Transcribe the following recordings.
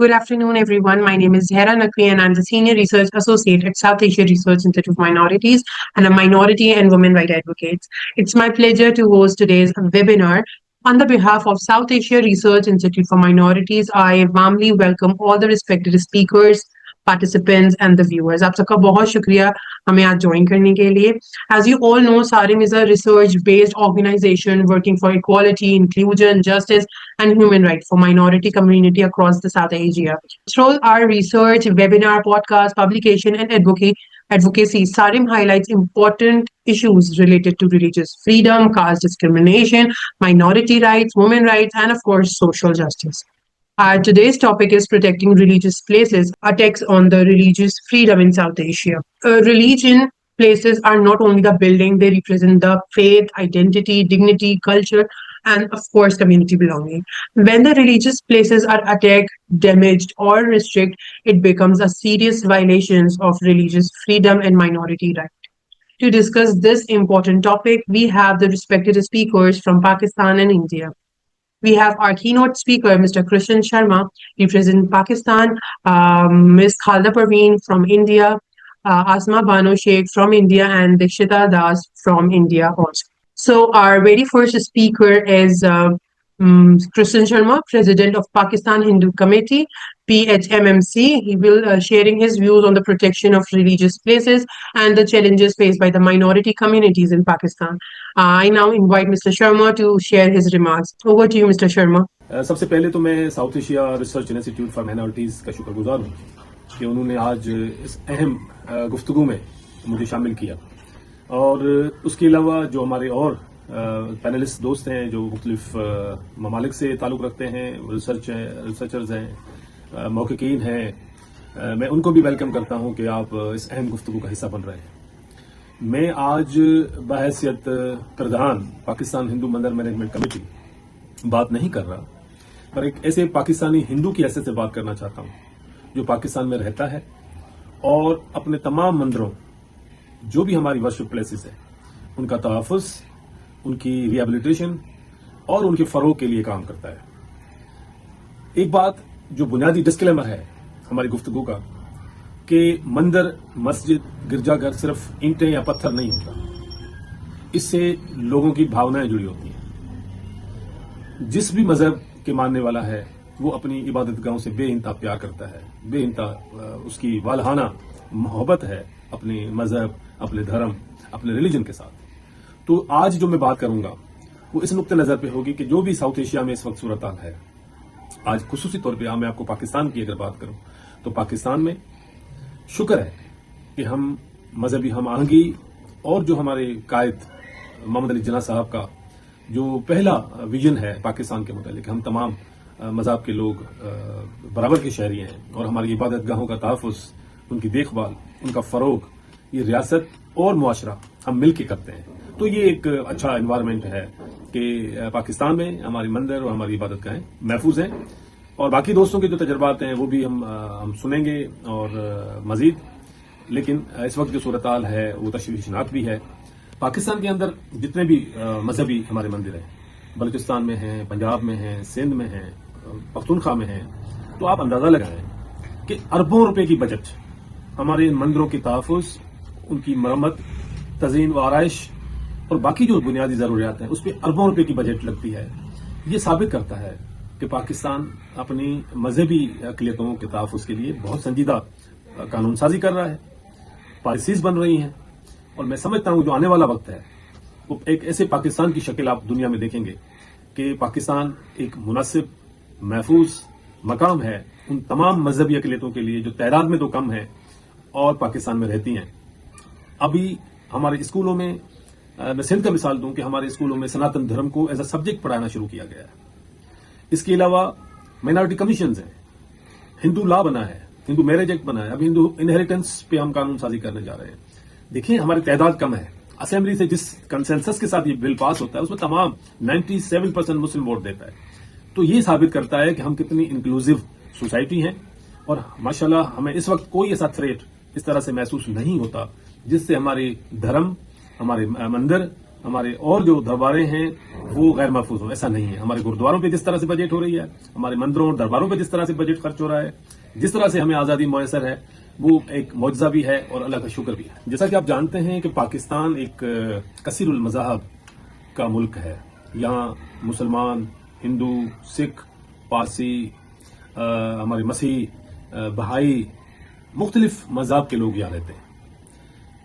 Good afternoon, everyone. My name is Zahra Naqvi, and I'm the Senior Research Associate at South Asia Research Institute of Minorities and a minority and women rights advocate. It's my pleasure to host today's webinar. On the behalf of South Asia Research Institute for Minorities, I warmly welcome all the respected speakers, participants, and the viewers. आप सबका बहुत शुक्रिया हमें आज join करने के लिए. As you all know, SARIM is a research-based organization working for equality, inclusion, justice, and human rights for minority community across the South Asia. Through our research, webinar, podcast, publication, and advocacy, SARIM highlights important issues related to religious freedom, caste discrimination, minority rights, women rights, and of course, social justice. Today's topic is protecting religious places, attacks on the religious freedom in South Asia. Religion places are not only the building, they represent the faith, identity, dignity, culture, and of course, community belonging. When the religious places are attacked, damaged, or restricted, it becomes a serious violation of religious freedom and minority rights. To discuss this important topic, we have the respected speakers from Pakistan and India. We have our keynote speaker, Mr. Krishan Sharma, representing Pakistan, Ms. Khalda Parveen from India, Asma Bano Sheikh from India, and Dikshita Das from India also. So our very first speaker is Krishan Sharma, President of Pakistan Hindu Committee, PHMMC. He will sharing his views on the protection of religious places and the challenges faced by the minority communities in Pakistan. I now invite Mr. Sharma to share his remarks. Over to you, Mr. Sharma. सबसे पहले तो मैं south Asia research institute for minorities का शुक्रगुजार हूँ कि उन्होंने आज इस अहम गुफ्तगू में मुझे शामिल किया और उसके अलावा जो हमारे और पैनलिस्ट दोस्त हैं जो मुख्तलिफ ममालिक से ताल्लुक़ रखते हैं, रिसर्चर्स हैं, मौक़िक़ीन हैं, मैं उनको भी वेलकम करता हूं कि आप इस अहम गुफ्तगू का हिस्सा बन रहे हैं। मैं आज बहैसियत प्रधान पाकिस्तान हिंदू मंदिर मैनेजमेंट कमेटी बात नहीं कर रहा, पर एक ऐसे पाकिस्तानी हिंदू की हैसियत से बात करना चाहता हूं जो पाकिस्तान में रहता है और अपने तमाम मंदिरों, जो भी हमारी वर्शिप प्लेसेस है, उनका तहफ़्फ़ुज़, उनकी रिहेबिलिटेशन और उनके फ़रोग़ के लिए काम करता है। एक बात जो बुनियादी डिस्क्लेमर है हमारी गुफ्तगू का कि मंदिर, मस्जिद, गिरजाघर सिर्फ ईंटें या पत्थर नहीं होता, इससे लोगों की भावनाएं जुड़ी होती हैं। जिस भी मजहब के मानने वाला है वो अपनी इबादत गाहों से बेइंतहा प्यार करता है, बेइंतहा उसकी वालहाना मोहब्बत है अपने मजहब, अपने धर्म, अपने रिलीजन के साथ। तो आज जो मैं बात करूंगा वो इस नुक्ते नजर पे होगी कि जो भी साउथ एशिया में इस वक्त सूरत हाल है, आज खुसूसी तौर पे मैं आपको पाकिस्तान की अगर बात करूं तो पाकिस्तान में शुक्र है कि हम मजहबी हम आहंगी और जो हमारे कायद मोहम्मद अली जिन्ना साहब का जो पहला विजन है पाकिस्तान के मुतालिक, हम तमाम मजहब के लोग बराबर के शहरी हैं और हमारी इबादत गाहों का तहफ़्फ़ुज़, उनकी देखभाल, उनका फ़रोग़, ये रियासत और मुआशरा हम मिल के करते हैं। तो ये एक अच्छा एनवायरनमेंट है कि पाकिस्तान में हमारी मंदिर और हमारी इबादत गाहें महफूज हैं और बाकी दोस्तों के जो तजर्बात हैं वो भी हम सुनेंगे और मजीद। लेकिन इस वक्त जो सूरत हाल है वो तशवीशनाक भी है। पाकिस्तान के अंदर जितने भी मजहबी हमारे मंदिर हैं, बलूचिस्तान में हैं, पंजाब में हैं, सिंध में हैं, पख्तूनख्वा में हैं, तो आप अंदाजा लगाएं कि अरबों रुपए की बजट हमारे इन मंदिरों की तहफ़्फ़ुज़, उनकी मरम्मत, तज़ीन व आराइश और बाकी जो बुनियादी ज़रूरियात हैं उस पर अरबों रुपए की बजट लगती है। ये साबित करता है कि पाकिस्तान अपनी मजहबी अक़लियतों के तहफ़्फ़ुज़ के लिए बहुत संजीदा कानून साजी कर रहा है, पॉलिसीज़ बन रही हैं और मैं समझता हूं जो आने वाला वक्त है वो एक ऐसे पाकिस्तान की शक्ल आप दुनिया में देखेंगे कि पाकिस्तान एक मुनासिब महफूज मकाम है उन तमाम मजहबी अक़लियतों के लिए जो तादाद में तो कम है और पाकिस्तान में रहती हैं। अभी हमारे स्कूलों में मैं सिंध का मिसाल दूं कि हमारे स्कूलों में सनातन धर्म को एज अ सब्जेक्ट पढ़ाना शुरू किया गया है। इसके अलावा माइनॉरिटी कमीशंस हैं, हिंदू लॉ बना है, हिंदू मैरिज एक्ट बना है, अब हिंदू इनहेरिटेंस पे हम कानून साजी करने जा रहे हैं। देखिए हमारी तादाद कम है, असेंबली से जिस कंसेंसस के साथ ये बिल पास होता है उसमें तमाम 97% मुस्लिम वोट देता है। तो ये साबित करता है कि हम कितनी इंक्लूसिव सोसाइटी हैं और माशाल्लाह हमें इस वक्त कोई ऐसा थ्रेट इस तरह से महसूस नहीं होता जिससे हमारे धर्म, हमारे मंदिर, ہمارے اور جو درباریں ہیں وہ غیر محفوظ ہوں، ایسا نہیں ہے. ہمارے گرودواروں پہ جس طرح سے بجٹ ہو رہی ہے، ہمارے مندروں اور درباروں پہ جس طرح سے بجٹ خرچ ہو رہا ہے، جس طرح سے ہمیں آزادی میسر ہے، وہ ایک معجزہ بھی ہے اور اللہ کا شکر بھی ہے. جیسا کہ آپ جانتے ہیں کہ پاکستان ایک کثیر المذاہب کا ملک ہے. یہاں مسلمان، ہندو، سکھ، پارسی، ہمارے مسیح، بہائی، مختلف مذہب کے لوگ یہاں رہتے ہیں.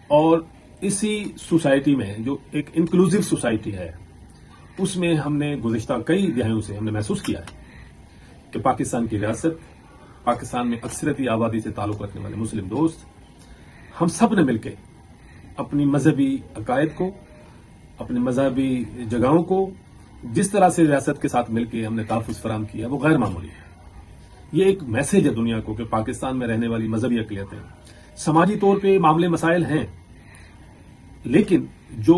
اور اسی سوسائٹی میں جو ایک انکلوزیو سوسائٹی ہے، اس میں ہم نے گزشتہ کئی دہائیوں سے ہم نے محسوس کیا ہے کہ پاکستان کی ریاست، پاکستان میں اکثریتی آبادی سے تعلق رکھنے والے مسلم دوست، ہم سب نے مل کے اپنی مذہبی عقائد کو، اپنی مذہبی جگہوں کو جس طرح سے ریاست کے ساتھ مل کے ہم نے تحفظ فراہم کیا وہ غیر معمولی ہے. یہ ایک میسج ہے دنیا کو کہ پاکستان میں رہنے والی مذہبی اقلیتیں سماجی طور پہ معاملے مسائل ہیں، لیکن جو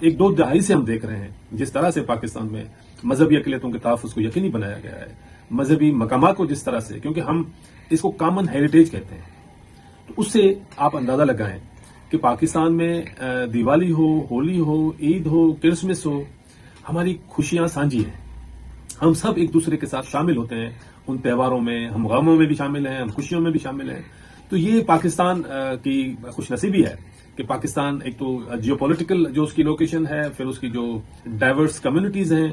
ایک دو دہائی سے ہم دیکھ رہے ہیں جس طرح سے پاکستان میں مذہبی اقلیتوں کے تحفظ کو یقینی بنایا گیا ہے، مذہبی مقامات کو جس طرح سے، کیونکہ ہم اس کو کامن ہیریٹیج کہتے ہیں، تو اس سے آپ اندازہ لگائیں کہ پاکستان میں دیوالی ہو، ہولی ہو، عید ہو، کرسمس ہو، ہماری خوشیاں سانجھی ہیں. ہم سب ایک دوسرے کے ساتھ شامل ہوتے ہیں ان تہواروں میں، ہم غموں میں بھی شامل ہیں، ہم خوشیوں میں بھی شامل ہیں. تو یہ پاکستان کی خوش نصیبی ہے کہ پاکستان ایک تو جیو پولیٹیکل جو اس کی لوکیشن ہے، پھر اس کی جو ڈائیورس کمیونٹیز ہیں،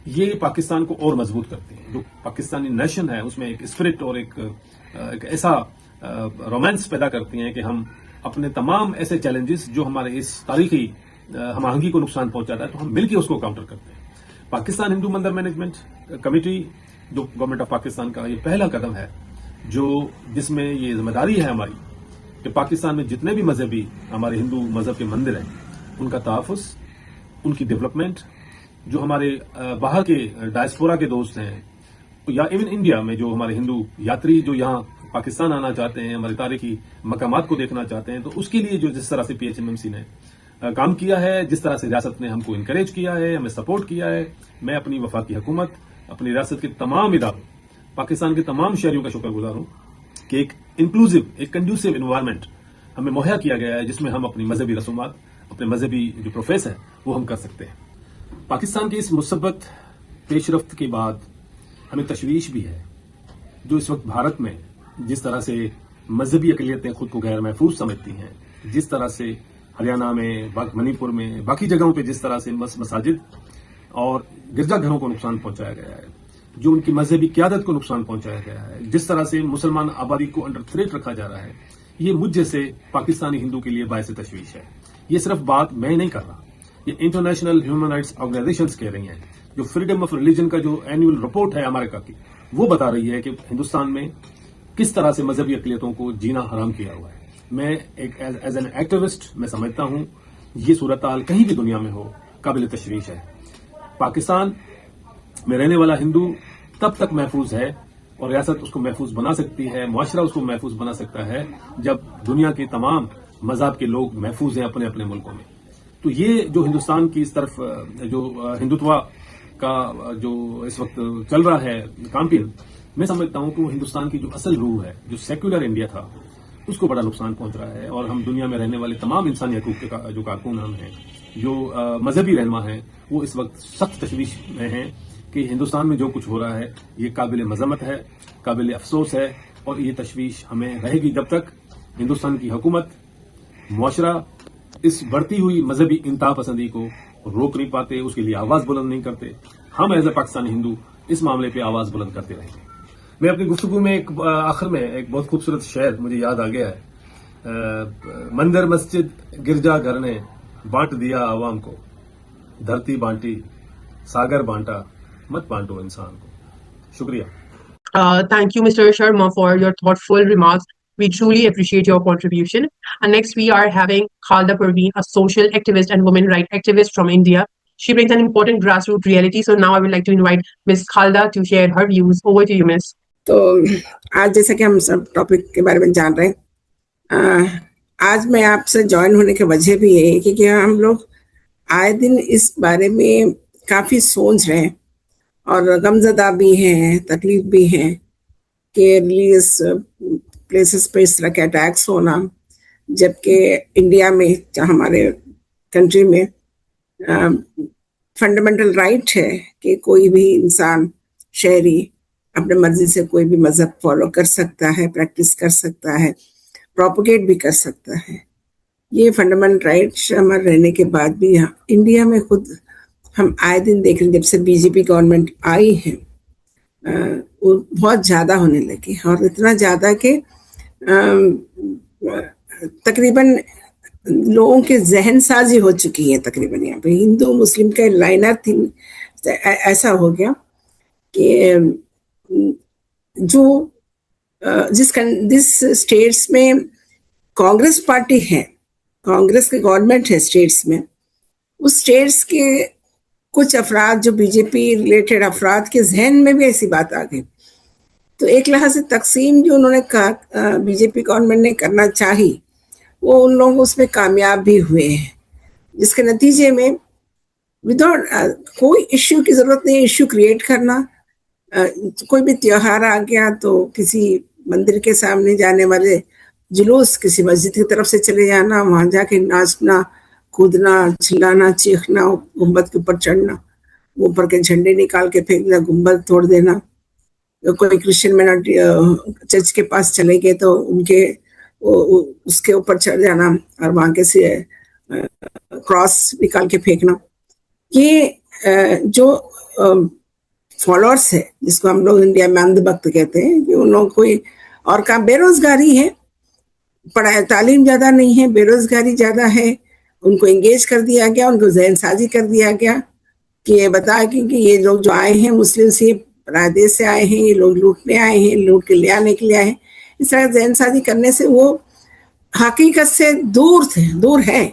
یہ پاکستان کو اور مضبوط کرتی ہیں. جو پاکستانی نیشن ہے اس میں ایک اسپرٹ اور ایک ایسا رومانس پیدا کرتی ہیں کہ ہم اپنے تمام ایسے چیلنجز جو ہمارے اس تاریخی ہم آہنگی کو نقصان پہنچاتا ہے تو ہم مل کے اس کو کاؤنٹر کرتے ہیں. پاکستان ہندو مندر مینجمنٹ کمیٹی جو گورنمنٹ آف پاکستان کا یہ پہلا قدم ہے جس میں یہ ذمہ داری ہے ہماری کہ پاکستان میں جتنے بھی مذہبی ہمارے ہندو مذہب کے مندر ہیں ان کا تحفظ، ان کی ڈیولپمنٹ، جو ہمارے باہر کے ڈائسپورا کے دوست ہیں یا ایون انڈیا میں جو ہمارے ہندو یاتری جو یہاں پاکستان آنا چاہتے ہیں، ہمارے تاریخی مقامات کو دیکھنا چاہتے ہیں، تو اس کے لیے جو جس طرح سے PHMMC نے کام کیا ہے، جس طرح سے ریاست نے ہم کو انکریج کیا ہے، ہمیں سپورٹ کیا ہے، میں اپنی وفاقی حکومت، اپنی ریاست کے تمام اداروں، پاکستان کے تمام شہریوں کا شکر گزار ہوں کہ ایک انکلوزیو، ایک کنڈیوسو انوائرمنٹ ہمیں مہیا کیا گیا ہے جس میں ہم اپنی مذہبی رسومات، اپنے مذہبی جو پروفیس ہے وہ ہم کر سکتے ہیں. پاکستان کی اس مثبت پیش رفت کے بعد ہمیں تشویش بھی ہے جو اس وقت بھارت میں جس طرح سے مذہبی اقلیتیں خود کو غیر محفوظ سمجھتی ہیں، جس طرح سے ہریانہ میں، منی پور میں، باقی جگہوں پہ جس طرح سے مساجد اور گرجا گھروں کو نقصان پہنچایا گیا ہے، جو ان کی مذہبی قیادت کو نقصان پہنچایا گیا ہے، جس طرح سے مسلمان آبادی کو انڈر تھریٹ رکھا جا رہا ہے، یہ مجھ جیسے پاکستانی ہندو کے لیے باعث تشویش ہے. یہ صرف بات میں نہیں کر رہا، یہ انٹرنیشنل ہیومن رائٹس آرگنائزیشنز کہہ رہی ہیں. جو فریڈم آف ریلیجن کا جو اینوئل رپورٹ ہے امریکہ کی، وہ بتا رہی ہے کہ ہندوستان میں کس طرح سے مذہبی اقلیتوں کو جینا حرام کیا ہوا ہے. میں ایک ایز این ایکٹیوسٹ میں سمجھتا ہوں یہ صورتحال کہیں بھی دنیا میں ہو قابل تشویش ہے. پاکستان میں رہنے والا ہندو تب تک محفوظ ہے اور ریاست اس کو محفوظ بنا سکتی ہے، معاشرہ اس کو محفوظ بنا سکتا ہے جب دنیا کے تمام مذہب کے لوگ محفوظ ہیں اپنے اپنے ملکوں میں. تو یہ جو ہندوستان کی اس طرف جو ہندوتوا کا جو اس وقت چل رہا ہے کامپین، میں سمجھتا ہوں کہ وہ ہندوستان کی جو اصل روح ہے، جو سیکولر انڈیا تھا، اس کو بڑا نقصان پہنچ رہا ہے. اور ہم دنیا میں رہنے والے تمام انسانی حقوق کے جو کارکن ہم ہیں، جو مذہبی رہنما ہیں، وہ اس وقت سخت تشویش میں ہیں کہ ہندوستان میں جو کچھ ہو رہا ہے یہ قابل مذمت ہے، قابل افسوس ہے، اور یہ تشویش ہمیں رہے گی جب تک ہندوستان کی حکومت، معاشرہ اس بڑھتی ہوئی مذہبی انتہا پسندی کو روک نہیں پاتے، اس کے لیے آواز بلند نہیں کرتے. ہم ایز اے پاکستانی ہندو اس معاملے پہ آواز بلند کرتے رہیں گے. میں اپنی گفتگو میں آخر میں ایک بہت خوبصورت شعر مجھے یاد آ گیا ہے. مندر مسجد گرجا گھر نے بانٹ دیا عوام کو، دھرتی بانٹی ساگر بانٹا، مت بانٹو انسان کو. شکریہ. Thank you, Mr. Sharma, for your thoughtful remarks. We truly appreciate your contribution. And next, we are having Khalda Parveen, a social activist and women rights activist from India. She brings an important grassroots reality. So now I would like to invite Ms. Khalda to share her views. Over to you, Ms. تو آج جیسا کہ ہم سب topic کے بارے میں جان رہے ہیں، آج میں آپ سے جوائن ہونے کی وجہ بھی یہ ہے کہ ہم لوگ آئے دن اس بارے میں کافی سوچ رہے ہیں اور غمزدہ بھی ہیں، تکلیف بھی ہیں کہ ریلیجیس پلیسز پہ اس طرح کے اٹیکس ہونا، جبکہ انڈیا میں ہمارے کنٹری میں फंडामेंटल राइट है कि कोई भी इंसान शहरी अपने मर्जी से कोई भी मजहब फॉलो कर सकता है, प्रैक्टिस कर सकता है, प्रोपोगेट भी कर सकता है। ये फंडामेंटल राइट्स हमारे रहने के बाद भी यहाँ इंडिया में खुद हम आए दिन देख रहे हैं, जब से बीजेपी गवर्नमेंट आई है वो बहुत ज़्यादा होने लगी, और इतना ज़्यादा कि तकरीबन लोगों के जहन साजी हो चुकी है। तकरीबन यहाँ पे हिंदू मुस्लिम का लाइनर थी, ऐसा हो गया कि जो जिस स्टेट्स में कांग्रेस पार्टी है, कांग्रेस की गवर्नमेंट है स्टेट्स में, उस स्टेट्स के कुछ अफराद जो बीजेपी रिलेटेड अफराद के जहन में भी ऐसी बात आ गई। तो एक लिहाज से तकसीम जो उन्होंने कहा बीजेपी गवर्नमेंट ने करना चाही, वो उन लोग उसमें कामयाब भी हुए हैं, जिसके नतीजे में विदाउट कोई इश्यू की ज़रूरत नहीं, इश्यू क्रिएट करना। कोई भी त्योहार आ गया तो किसी मंदिर के सामने जाने वाले जुलूस किसी मस्जिद की तरफ से चले जाना, वहाँ जाके नाचना, कूदना, चिल्लाना, चीखना, गुंबद के ऊपर चढ़ना, ऊपर के झंडे निकाल के फेंकना, गुंबद तोड़ देना। कोई क्रिश्चियन मिनोरिटी चर्च के पास चले गए तो उनके उसके ऊपर चढ़ जाना और वहाँ के से क्रॉस निकाल के फेंकना। ये जो फॉलोअर्स है, जिसको हम लोग इंडिया में अंधभक्त कहते हैं, कि उन लोगों कोई और काम, बेरोजगारी है, पढ़ाई तालीम ज़्यादा नहीं है, बेरोजगारी ज़्यादा है, उनको एंगेज कर दिया गया, उनको जहन साजी कर दिया गया कि ये बता कि ये लोग जो आए हैं मुस्लिम से पराए देश से आए हैं, ये लोग लूटने आए हैं, लूट के ले आने के लिए आए हैं। इस तरह जहन साजी करने से वो हकीकत से दूर है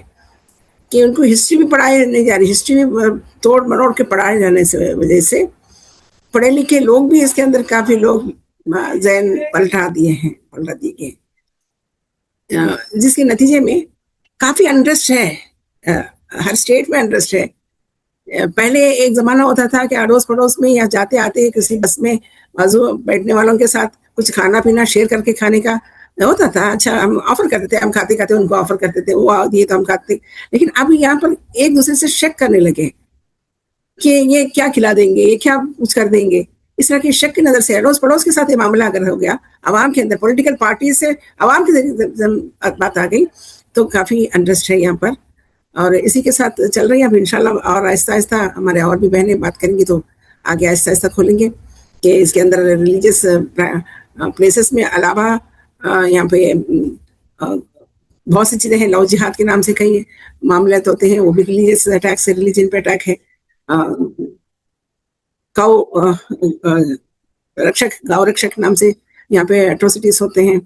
कि उनको हिस्ट्री भी पढ़ाई नहीं जा रही, हिस्ट्री भी तोड़ मरोड़ के पढ़ाए जाने से वजह से पढ़े लिखे लोग भी इसके अंदर काफ़ी लोग जहन पलटा दिए गए, जिसके नतीजे में काफ़ी अनरेस्ट है, हर स्टेट में अनरेस्ट है। पहले एक ज़माना होता था कि अड़ोस पड़ोस में या जाते आते किसी बस में बाजू बैठने वालों के साथ कुछ खाना पीना शेयर करके खाने का होता था। अच्छा, हम ऑफर करते थे, हम खाते खाते उनको ऑफर करते थे, वो दिए तो हम खाते। लेकिन अब यहाँ पर एक दूसरे से शक करने लगे कि ये क्या खिला देंगे, ये क्या कुछ कर देंगे। इस तरह की शक की नज़र से अड़ोस पड़ोस के साथ ये मामला अगर हो गया, आवाम के अंदर पॉलिटिकल पार्टी से आवाम की बात आ गई, तो काफ़ी अनरेस्ट है यहाँ पर। और इसी के साथ चल रही है। अब इंशाल्लाह और आहिस्ता आहिस्ता हमारे और भी बहनें बात करेंगी तो आगे आहिस्ता आहिस्ता खोलेंगे कि इसके अंदर रिलीजियस प्लेसेस में अलावा यहाँ पे बहुत सी चीज़ें हैं। लव जिहाद के नाम से कई मामले होते हैं, वो भी रिलीजियस अटैक से, रिलीजन पे अटैक है। गाँव रक्षक नाम से यहाँ पे एट्रोसिटीज होते हैं,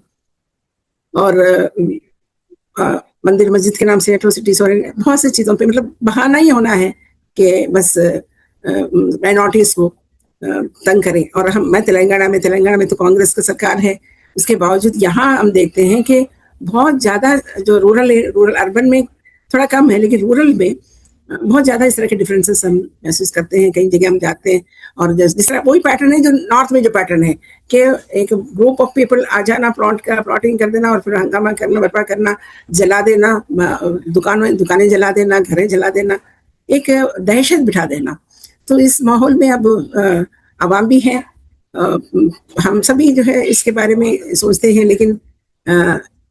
और मंदिर मस्जिद के नाम से एट्रोसिटीज हो रही है। बहुत सी चीज़ों पे मतलब बहाना ही होना है कि बस माइनॉरिटीज को तंग करें। और मैं तेलंगाना में तो कांग्रेस की सरकार है, उसके बावजूद यहाँ हम देखते हैं कि बहुत ज़्यादा जो रूरल अर्बन में थोड़ा कम है, लेकिन रूरल में बहुत ज़्यादा इस तरह के डिफरेंसेस हम महसूस करते हैं। कई जगह हम जाते हैं और जिस तरह वही पैटर्न है जो नॉर्थ में जो पैटर्न है कि एक ग्रुप ऑफ पीपल आ जाना, प्लॉटिंग कर देना और फिर हंगामा करना, बर्पा करना, जला देना, दुकानें जला देना, घरें जला देना, एक दहशत बिठा देना। तो इस माहौल में अब आवाम भी हैं, हम सभी जो है इसके बारे में सोचते हैं, लेकिन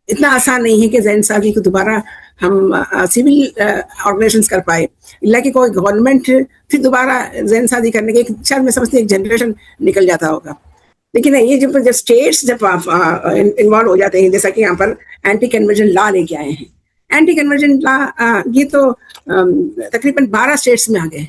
इतना आसान नहीं है कि जैन साजी को दोबारा हम सिविल ऑर्गेनाइजेशंस कर पाए, इल्ला कि कोई गवर्नमेंट फिर दोबारा जैन साजी करने के शायद मैं समझती एक जनरेशन निकल जाता होगा। लेकिन ये जब स्टेट्स जब इन्वॉल्व हो जाते हैं, जैसा कि यहाँ पर एंटी कन्वर्जन लॉ लेके आए हैं। एंटी कन्वर्जन लॉ ये तो तकरीबन 12 स्टेट्स में आ गए,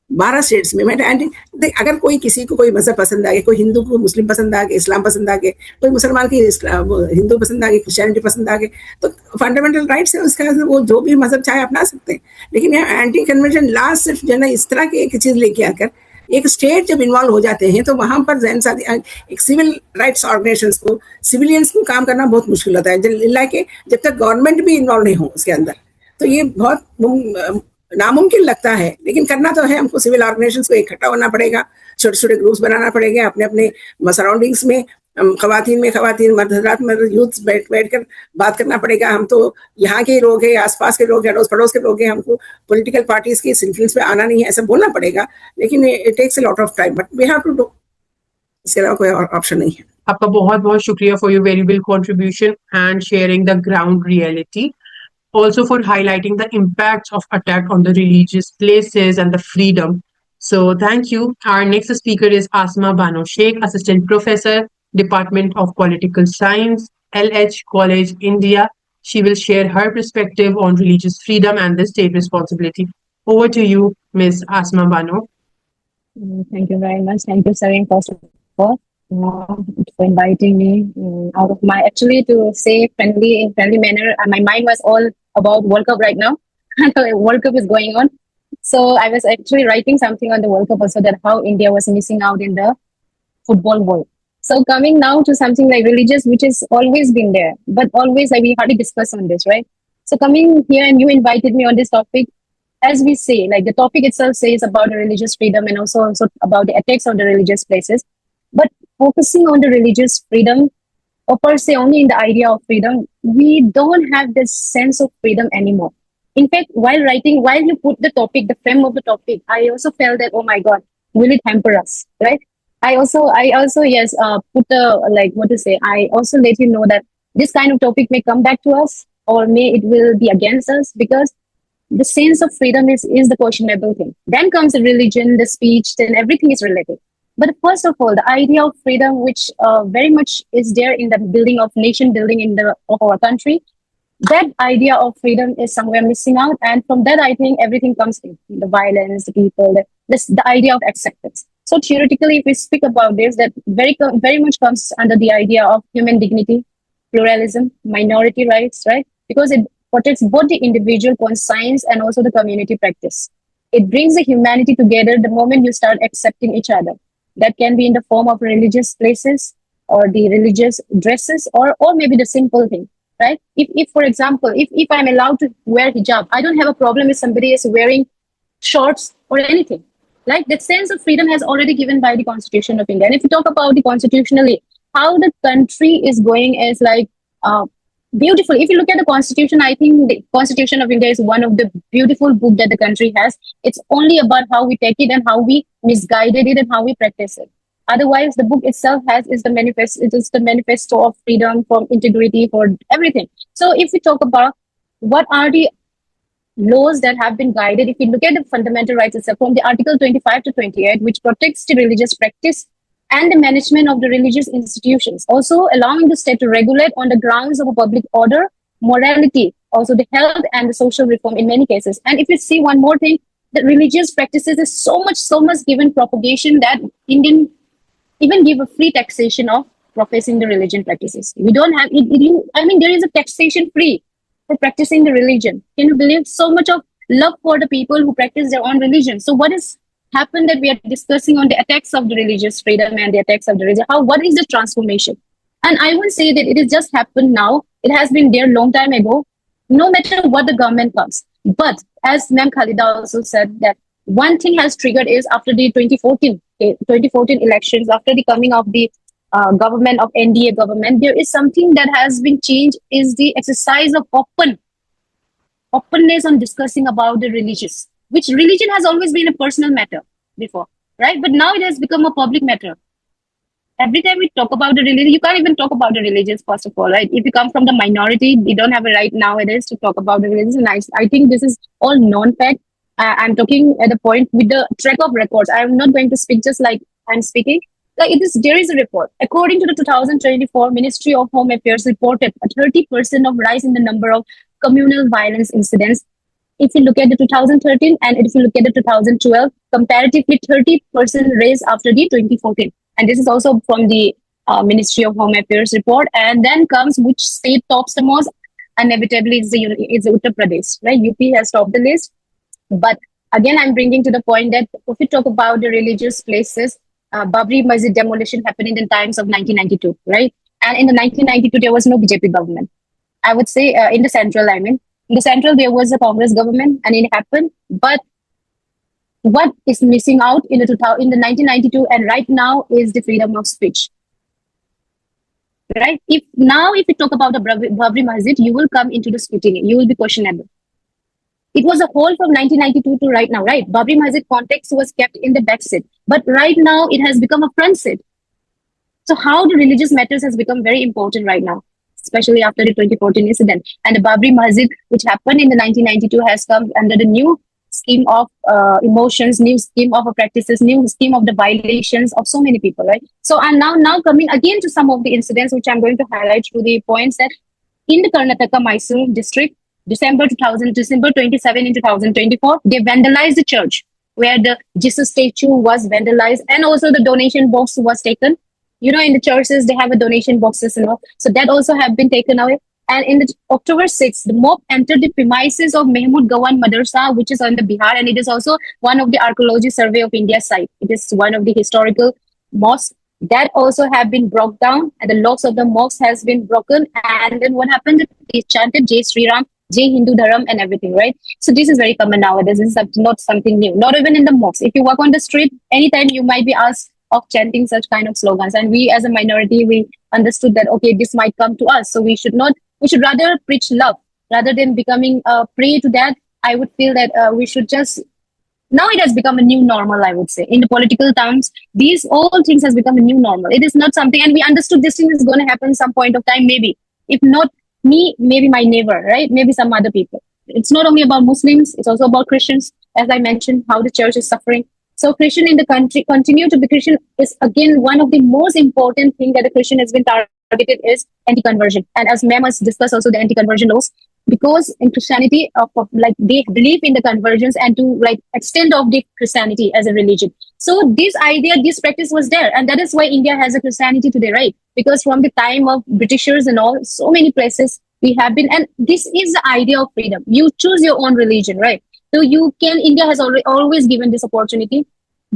12 स्टेट्स में। अगर कोई किसी को कोई मजहब पसंद आ गया, कोई हिंदू को मुस्लिम पसंद आ गया, इस्लाम पसंद आ गया, कोई मुसलमान की हिंदू पसंद आ गया, क्रिश्चियनिटी पसंद आ गया, तो फंडामेंटल राइट्स है उसका, वो जो भी मजहब चाहे अपना सकते हैं। लेकिन यहाँ एंटी कन्वर्जन लॉ सिर्फ जो है ना इस तरह की एक चीज़ लेके आकर एक स्टेट जब इन्वॉल्व हो जाते हैं तो वहाँ पर जैन सादी एक सिविल राइट्स ऑर्गेनाइजेशंस को, सिविलियंस को काम करना बहुत मुश्किल होता है, जब तक गवर्नमेंट भी इन्वॉल्व नहीं हो उसके अंदर। तो ये बहुत नामुमकिन लगता है, लेकिन करना तो है। हमको सिविल ऑर्गेनाइजेशंस को इकट्ठा होना पड़ेगा, छोटे छोटे ग्रुप्स बनाना पड़ेगा अपने अपने सराउंडिंग्स में, खवातीन में खवातीन, मर्द हजरात में यूथ बैठ कर बात करना पड़ेगा. हम तो यहाँ के लोग हैं, आसपास के लोग हैं, अड़ोस पड़ोस के लोग हैं, हमको पॉलिटिकल पार्टीज की इन्फ्लुएंस में आना नहीं है, ऐसा बोलना पड़ेगा. लेकिन it takes a lot of time, but we have to do. इसके अलावा कोई और ऑप्शन नहीं है. आपका बहुत बहुत शुक्रिया for your valuable contribution and sharing the ground reality. Also for highlighting the impacts of attack on the religious places and the freedom. So thank you. Our next speaker is Asma Bano Sheikh, Assistant Professor, Department of Political Science, LH College, India. She will share her perspective on religious freedom and the state responsibility. Over to you, Ms. Asma Bano. Thank you very much. Thank you, Sarin, first of all, for inviting me out of my, actually, to say in friendly manner. My mind was all about World Cup right now. World Cup is going on. So I was actually writing something on the World Cup also, that how India was missing out in the football world. So coming now to something like religious, which has always been there, but always like we hardly discuss on this, right? So coming here and you invited me on this topic, as we say, like the topic itself says about the religious freedom and also about the attacks on the religious places. But focusing on the religious freedom, or per se only in the idea of freedom, we don't have this sense of freedom anymore. In fact, while writing, while you put the topic, the frame of the topic, I also felt that, oh my God, will it hamper us, right? I also, yes, put the, like, what to say, I also let you know that this kind of topic may come back to us, or may it will be against us, because the sense of freedom is the questionable thing. Then comes the religion, the speech, then everything is related. But first of all, the idea of freedom, which very much is there in the building of nation building of our country, that idea of freedom is somewhere missing out. And from that, I think everything comes in, the violence, the people, the idea of acceptance. So theoretically, if we speak about this, that very much comes under the idea of human dignity, pluralism, minority rights, right? Because it protects both the individual conscience and also the community practice. It brings the humanity together the moment you start accepting each other. That can be in the form of religious places or the religious dresses, or maybe the simple thing, right? If for example, if I'm allowed to wear hijab, I don't have a problem if somebody is wearing shorts or anything. Like that sense of freedom has already given by the Constitution of India. And if you talk about the constitutionally, how the country is going is like beautiful. If you look at the Constitution, I think the Constitution of India is one of the beautiful book that the country has. It's only about how we take it and how we misguided it and how we practice it. Otherwise, the book itself is the manifesto of freedom, for integrity, for everything. So if we talk about what are the laws that have been guided, if you look at the fundamental rights itself, from the Article 25 to 28, which protects the religious practice and the management of the religious institutions, also allowing the state to regulate on the grounds of a public order, morality, also the health and the social reform in many cases. And if you see one more thing, that religious practices is so much given propagation that Indian even give a free taxation of professing the religion practices. We don't have it. There is a taxation free for practicing the religion. Can you believe so much of love for the people who practice their own religion? So what is happened that we are discussing on the attacks of the religious freedom and the attacks of the religion? What is the transformation? And I won't say that it has just happened now. It has been there long time ago, no matter what the government comes. But as Ma'am Khalida also said, that one thing has triggered is after the 2014 elections, after the coming of the government of NDA government, there is something that has been changed, is the exercise of openness on discussing about the religious, which religion has always been a personal matter before, right? But now it has become a public matter. Every time we talk about the religion, you can't even talk about the religions, first of all, right? If you come from the minority, you don't have a right nowadays to talk about the religion. And I think this is all non-fact. I'm talking at the point with the track of records. I'm not going to speak just like I'm speaking. There is a report. According to the 2024 Ministry of Home Affairs reported a 30% of rise in the number of communal violence incidents. If you look at the 2013 and if you look at the 2012, comparatively 30% raise after the 2014. And this is also from the Ministry of Home Affairs report. And then comes which state tops the most. Inevitably, it's Uttar Pradesh, right? UP has topped the list. But again, I'm bringing to the point that if we talk about the religious places, Babri Masjid demolition happened in the times of 1992, right? And in the 1992, there was no BJP government. I would say in the central, in the central, there was a Congress government and it happened. But what is missing out in the 1992 and right now is the freedom of speech. right? If you talk about the Babri Masjid, you will come into the scrutiny. You will be questionable. It was a whole from 1992 to right now, right? Babri Masjid context was kept in the back seat, but right now it has become a front seat. So how the religious matters has become very important right now, especially after the 2014 incident. And the Babri Masjid, which happened in the 1992, has come under the new scheme of emotions, new scheme of practices, new scheme of the violations of so many people, right? So I'm now coming again to some of the incidents which I'm going to highlight through the points that in the Karnataka Mysore district, December 27 in 2024, they vandalized the church where the Jesus statue was vandalized and also the donation box was taken. You know, in the churches, they have a donation boxes and all. So that also have been taken away. And in the October 6th, the mob entered the premises of Mehmood Gawan Madrasa, which is on the Bihar, and it is also one of the Archaeology Survey of India site. It is one of the historical mosques that also have been broke down, and the locks of the mosques has been broken. And then what happened? They chanted Jai Sri Ram, Jai Hindu Dharam, and everything, right? So this is very common nowadays. This is not something new. Not even in the mosques. If you walk on the street, anytime you might be asked of chanting such kind of slogans. And we as a minority, we understood that, okay, this might come to us. So we should rather preach love rather than becoming a prey to that. I would feel that we should just, now it has become a new normal, I would say. In the political terms, these all things has become a new normal. It is not something, and we understood this thing is going to happen some point of time, maybe. If not me, maybe my neighbor, right? Maybe some other people. It's not only about Muslims, it's also about Christians. As I mentioned, how the church is suffering. So Christian in the country, continue to be Christian is again one of the most important thing that the Christian has been targeted is anti-conversion. And as ma'am has discussed also the anti-conversion laws, because in Christianity, like they believe in the conversions and to like extent of the Christianity as a religion. So this idea, this practice was there. And that is why India has a Christianity today, right? Because from the time of Britishers and all, so many places we have been, and this is the idea of freedom. You choose your own religion, right? So India has always given this opportunity.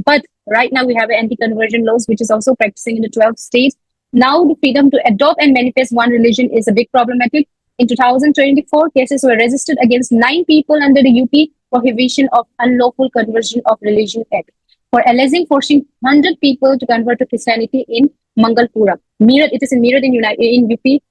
But right now we have anti-conversion laws, which is also practicing in the 12 states. Now the freedom to adopt and manifest one religion is a big problematic. In 2024, cases were registered against 9 people under the UP Prohibition of Unlawful Conversion of Religion Act for alleging forcing 100 people to convert to Christianity in Mangalpura. It is in Meerut in UP.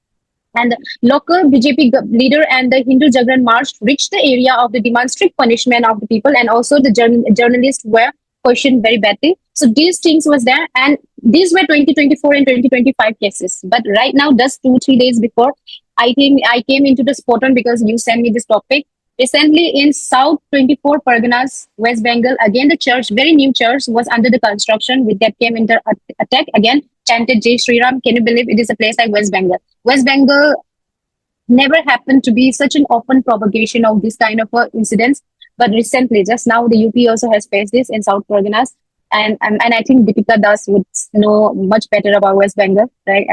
And the local BJP leader and the Hindu Jagran March reached the area of the demand strict punishment of the people, and also the journalists were questioned very badly. So these things was there, and these were 2024 and 2025 cases. But right now, just 2-3 days before, I think I came into the spot on because you sent me this topic. Recently in South 24 Parganas, West Bengal, again the church, very new church, was under the construction. With that came into attack again, chanted Jai Sri Ram. Can you believe it is a place like West Bengal? West Bengal never happened to be such an open propagation of this kind of incidents. But recently, just now, the UP also has faced this in South Parganas. And I think Deepika Das would know much better about West Bengal, right?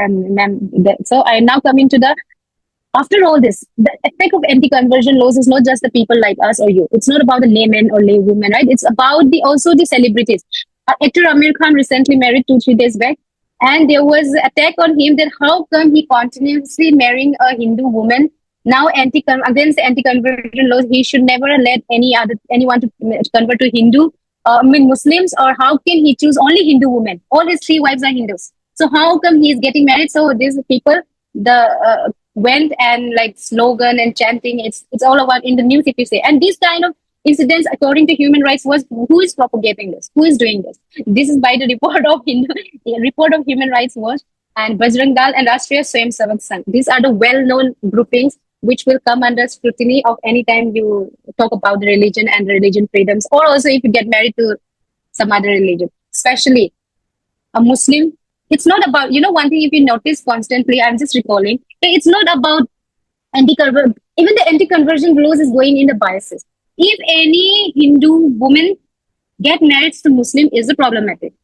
So I am now coming to after all this, the effect of anti-conversion laws is not just the people like us or you. It's not about the laymen or laywomen, right? It's about also the celebrities. Actor Amir Khan recently married 2-3 days back, and there was an attack on him that how come he continuously marrying a Hindu woman. Now against anti-conversion laws, he should never let anyone to convert to Hindu. Muslims, or how can he choose only Hindu women? All his 3 wives are Hindus. So how come he is getting married? So these people, went and like slogan and chanting. It's all about in the news if you say. And these kind of incidents, according to Human Rights Watch, who is propagating this? Who is doing this? This is by the report of Human Rights Watch and Bajrang Dal and Rashtriya Swayamsevak Sangh. These are the well-known groupings which will come under scrutiny of any time you talk about the religion and religion freedoms, or also if you get married to some other religion, especially a Muslim. It's not about, one thing if you notice constantly, I'm just recalling, it's not about anti-conversion. Even the anti-conversion laws is going in the biases. If any Hindu woman get married to Muslim is problematic.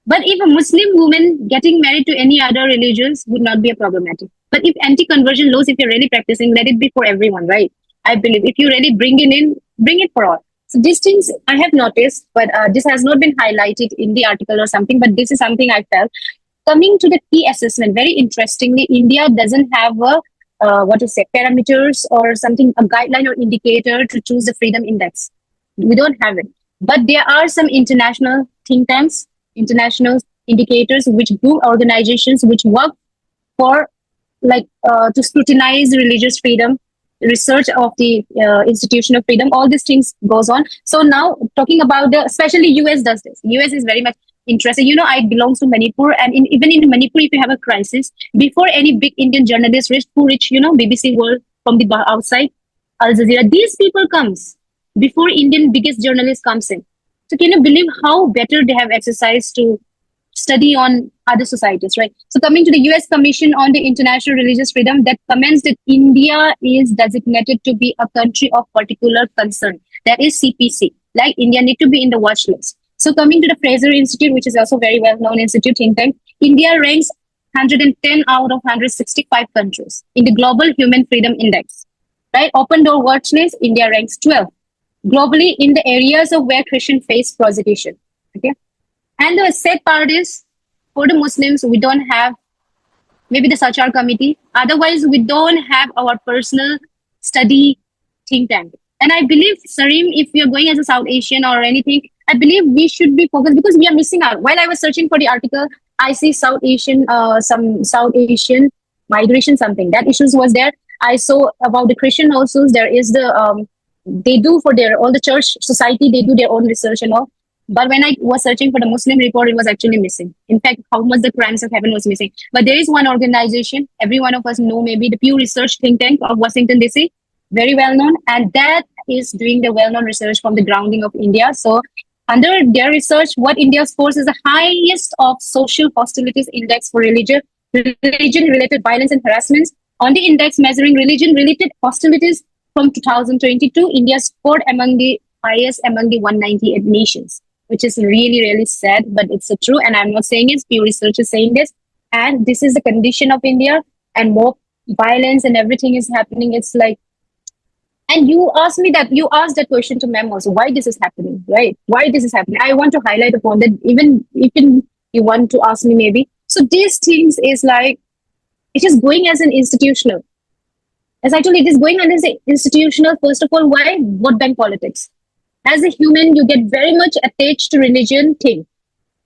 But if a Muslim woman getting married to any other religions would not be a problematic. But if anti-conversion laws, if you're really practicing, let it be for everyone, right? I believe if you really bring it for all. So these things I have noticed, but this has not been highlighted in the article or something, but this is something I felt. Coming to the key assessment, very interestingly, India doesn't have parameters or something, a guideline or indicator to choose the freedom index. We don't have it. But there are some international think tanks, international indicators, which group organizations which work for to scrutinize religious freedom, research of the institution of freedom. All these things goes on. So now talking about especially US does this. US is very much interested. I belong to Manipur, and even in Manipur, if you have a crisis, before any big Indian journalists reach, BBC World from the outside, Al Jazeera, these people comes before Indian biggest journalist comes in. So can you believe how better they have exercised to study on other societies, right? So coming to the US Commission on the International Religious Freedom, that comments that India is designated to be a country of particular concern. That is CPC. Like India need to be in the watch list. So coming to the Fraser Institute, which is also very well-known institute think tank, India ranks 110 out of 165 countries in the Global Human Freedom Index. Right? Open Door Watch List, India ranks 12. Globally in the areas of where Christians face persecution. Okay. And the sad part is, for the Muslims, we don't have maybe the Sachar committee. Otherwise, we don't have our personal study think tank. And I believe, Sarim, if we are going as a South Asian or anything, I believe we should be focused because we are missing out. While I was searching for the article, I see South Asian, some South Asian migration, something. That issues was there. I saw about the Christian also. There is the, they do for all the church society, they do their own research and all. But when I was searching for the Muslim report, it was actually missing. In fact, how much the crimes of heaven was missing. But there is one organization, every one of us know, maybe the Pew Research think tank of Washington, D.C., very well known. And that is doing the well-known research from the grounding of India. So under their research, what India scores is the highest of social hostilities index for religion-related violence and harassments. On the index measuring religion-related hostilities from 2022, India scored among the highest among the 198 nations, which is really, really sad, but it's true. And I'm not saying it, Pew Research is saying this. And this is the condition of India, and more violence and everything is happening. It's like, and you asked that question to Mem also, why this is happening, right? Why this is happening? I want to highlight upon that, even you want to ask me maybe. So these things is like, it is going as an institutional. As I told you, it is going as an institutional. First of all, why? Vote bank politics. As a human, you get very much attached to religion thing,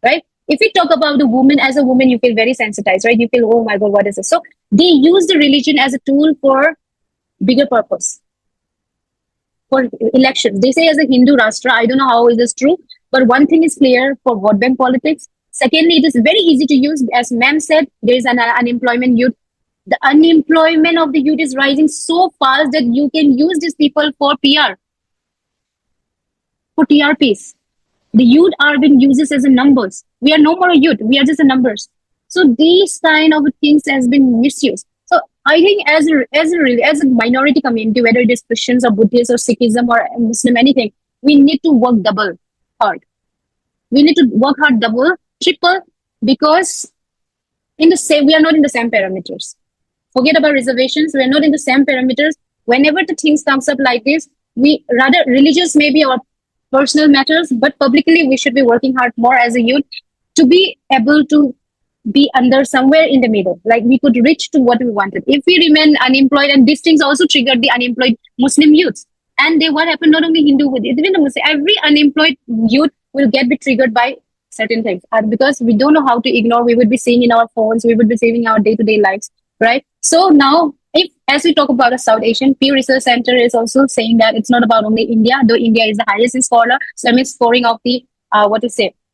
right? If we talk about the woman, as a woman, you feel very sensitized, right? You feel, oh my God, what is this? So they use the religion as a tool for bigger purpose, for elections. They say as a Hindu Rashtra, I don't know how is this true, but one thing is clear for vote bank politics. Secondly, it is very easy to use. As ma'am said, there is an unemployment youth. The unemployment of the youth is rising so fast that you can use these people for PR. For TRPs. The youth are being used as a numbers. We are no more a youth. We are just a numbers. So these kind of things has been misused. So I think as a minority community, whether it is Christians or Buddhists or Sikhism or Muslim, anything, we need to work double hard. We need to work hard double, triple, because we are not in the same parameters. Forget about reservations. We are not in the same parameters. Whenever the things comes up like this, we rather religious maybe our personal matters, but publicly we should be working hard more as a youth to be able to be under somewhere in the middle. Like we could reach to what we wanted. If we remain unemployed, and these things also triggered the unemployed Muslim youths. And what happened not only Hindu, with even the Muslim, every unemployed youth will be triggered by certain things. And because we don't know how to ignore, we would be seeing in our phones, we would be seeing in our day-to-day lives, right? So now, as we talk about the South Asian, Pew Research Center is also saying that it's not about only India, though India is the highest in Islamic scoring of the,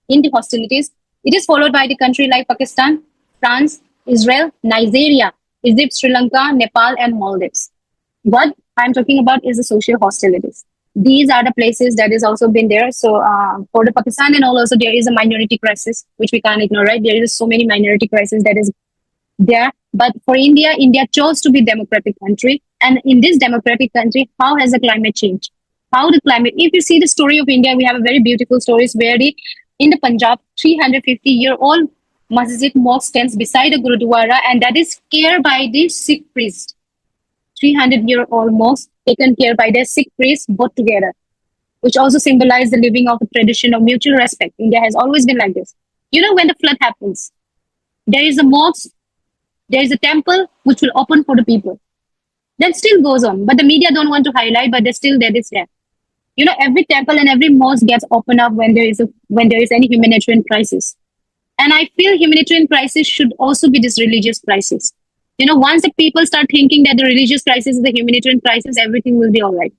in the hostilities. It is followed by the country like Pakistan, France, Israel, Nigeria, Egypt, Sri Lanka, Nepal, and Maldives. What I'm talking about is the social hostilities. These are the places that has also been there. So for the Pakistan and all, also there is a minority crisis, which we can't ignore, right? There is so many minority crises that is there. But for India chose to be a democratic country. And in this democratic country, how has the climate changed? If you see the story of India, we have a very beautiful stories where in the Punjab, 350-year-old mosque stands beside a Gurudwara, and that is cared by the Sikh priest. 300-year-old mosque taken care by their Sikh priests both together, which also symbolize the living of a tradition of mutual respect. India has always been like this. When the flood happens, there is a mosque, there is a temple which will open for the people. That still goes on, but the media don't want to highlight, but that is there. Every temple and every mosque gets opened up when there is any humanitarian crisis. And I feel humanitarian crisis should also be this religious crisis. once the people start thinking that the religious crisis is the humanitarian crisis, everything will be all right.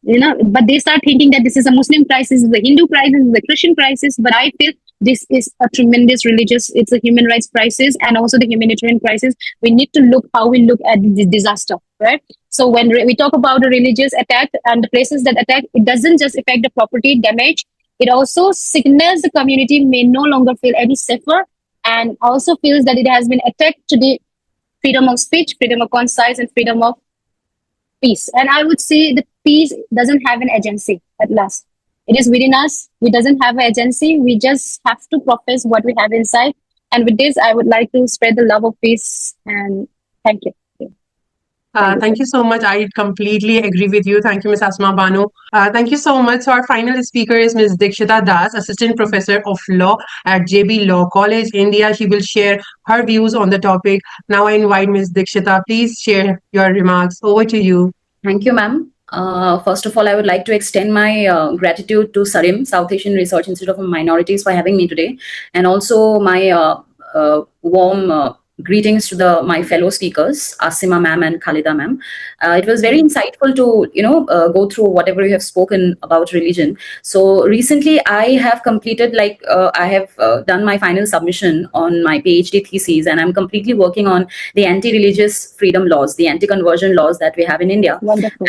But they start thinking that this is a Muslim crisis, this is a Hindu crisis, this is a Christian crisis. But I feel this is a tremendous it's a human rights crisis and also the humanitarian crisis. We need to look how we look at the disaster, right? So when we talk about a religious attack and the places that attack, it doesn't just affect the property damage. It also signals the community may no longer feel any safer, and also feels that it has been attacked to the freedom of speech, freedom of conscience, and freedom of peace. And I would say the peace doesn't have an agency at last. It is within us. We doesn't have an agency. We just have to profess what we have inside. And with this, I would like to spread the love of peace. And thank you. Thank you so much. I completely agree with you. Thank you, Ms. Asma Banu. Thank you so much. So our final speaker is Ms. Dikshita Das, Assistant Professor of Law at JB Law College, India. She will share her views on the topic. Now I invite Ms. Dikshita. Please share your remarks. Over to you. Thank you, ma'am. First of all, I would like to extend my gratitude to SARIM, South Asian Research Institute of Minorities, for having me today, and also my warm greetings to my fellow speakers, Asima ma'am and Khalida ma'am. It was very insightful to go through whatever you have spoken about religion. So recently I have completed, I have done my final submission on my PhD thesis, and I'm completely working on the anti-religious freedom laws, the anti-conversion laws that we have in India. Wonderful.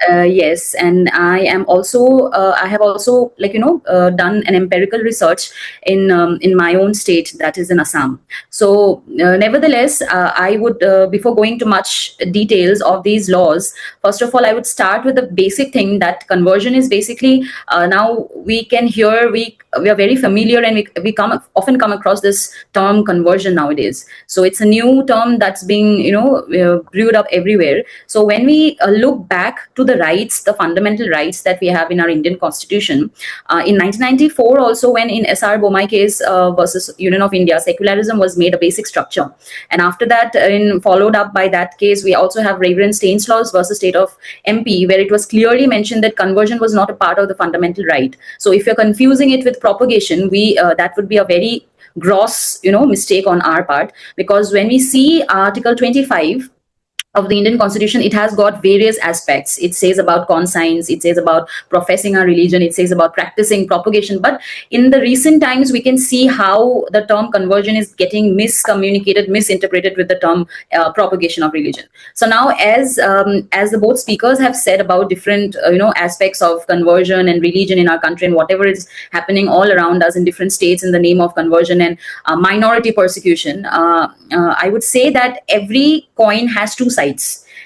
Yes, and I am also I have also done an empirical research in my own state, that is in Assam. So nevertheless, I would before going to much details of these laws, first of all, I would start with the basic thing that conversion is basically now we can hear, we are very familiar, and we often come across this term conversion nowadays. So it's a new term that's being brewed up everywhere. So when we look back to the rights, the fundamental rights that we have in our Indian Constitution, in 1994 also, when in S.R. Bomai case versus Union of India, secularism was made a basic structure. And after that, followed up by that case, we also have Reverend Stanislaus versus State of MP, where it was clearly mentioned that conversion was not a part of the fundamental right. So if you're confusing it with propagation, that would be a very gross mistake on our part, because when we see Article 25 of the Indian Constitution, it has got various aspects. It says about conscience, it says about professing our religion, it says about practicing propagation. But in the recent times, we can see how the term conversion is getting miscommunicated, misinterpreted with the term propagation of religion. So now, as the both speakers have said about different aspects of conversion and religion in our country, and whatever is happening all around us in different states in the name of conversion and minority persecution, I would say that every coin has two sides.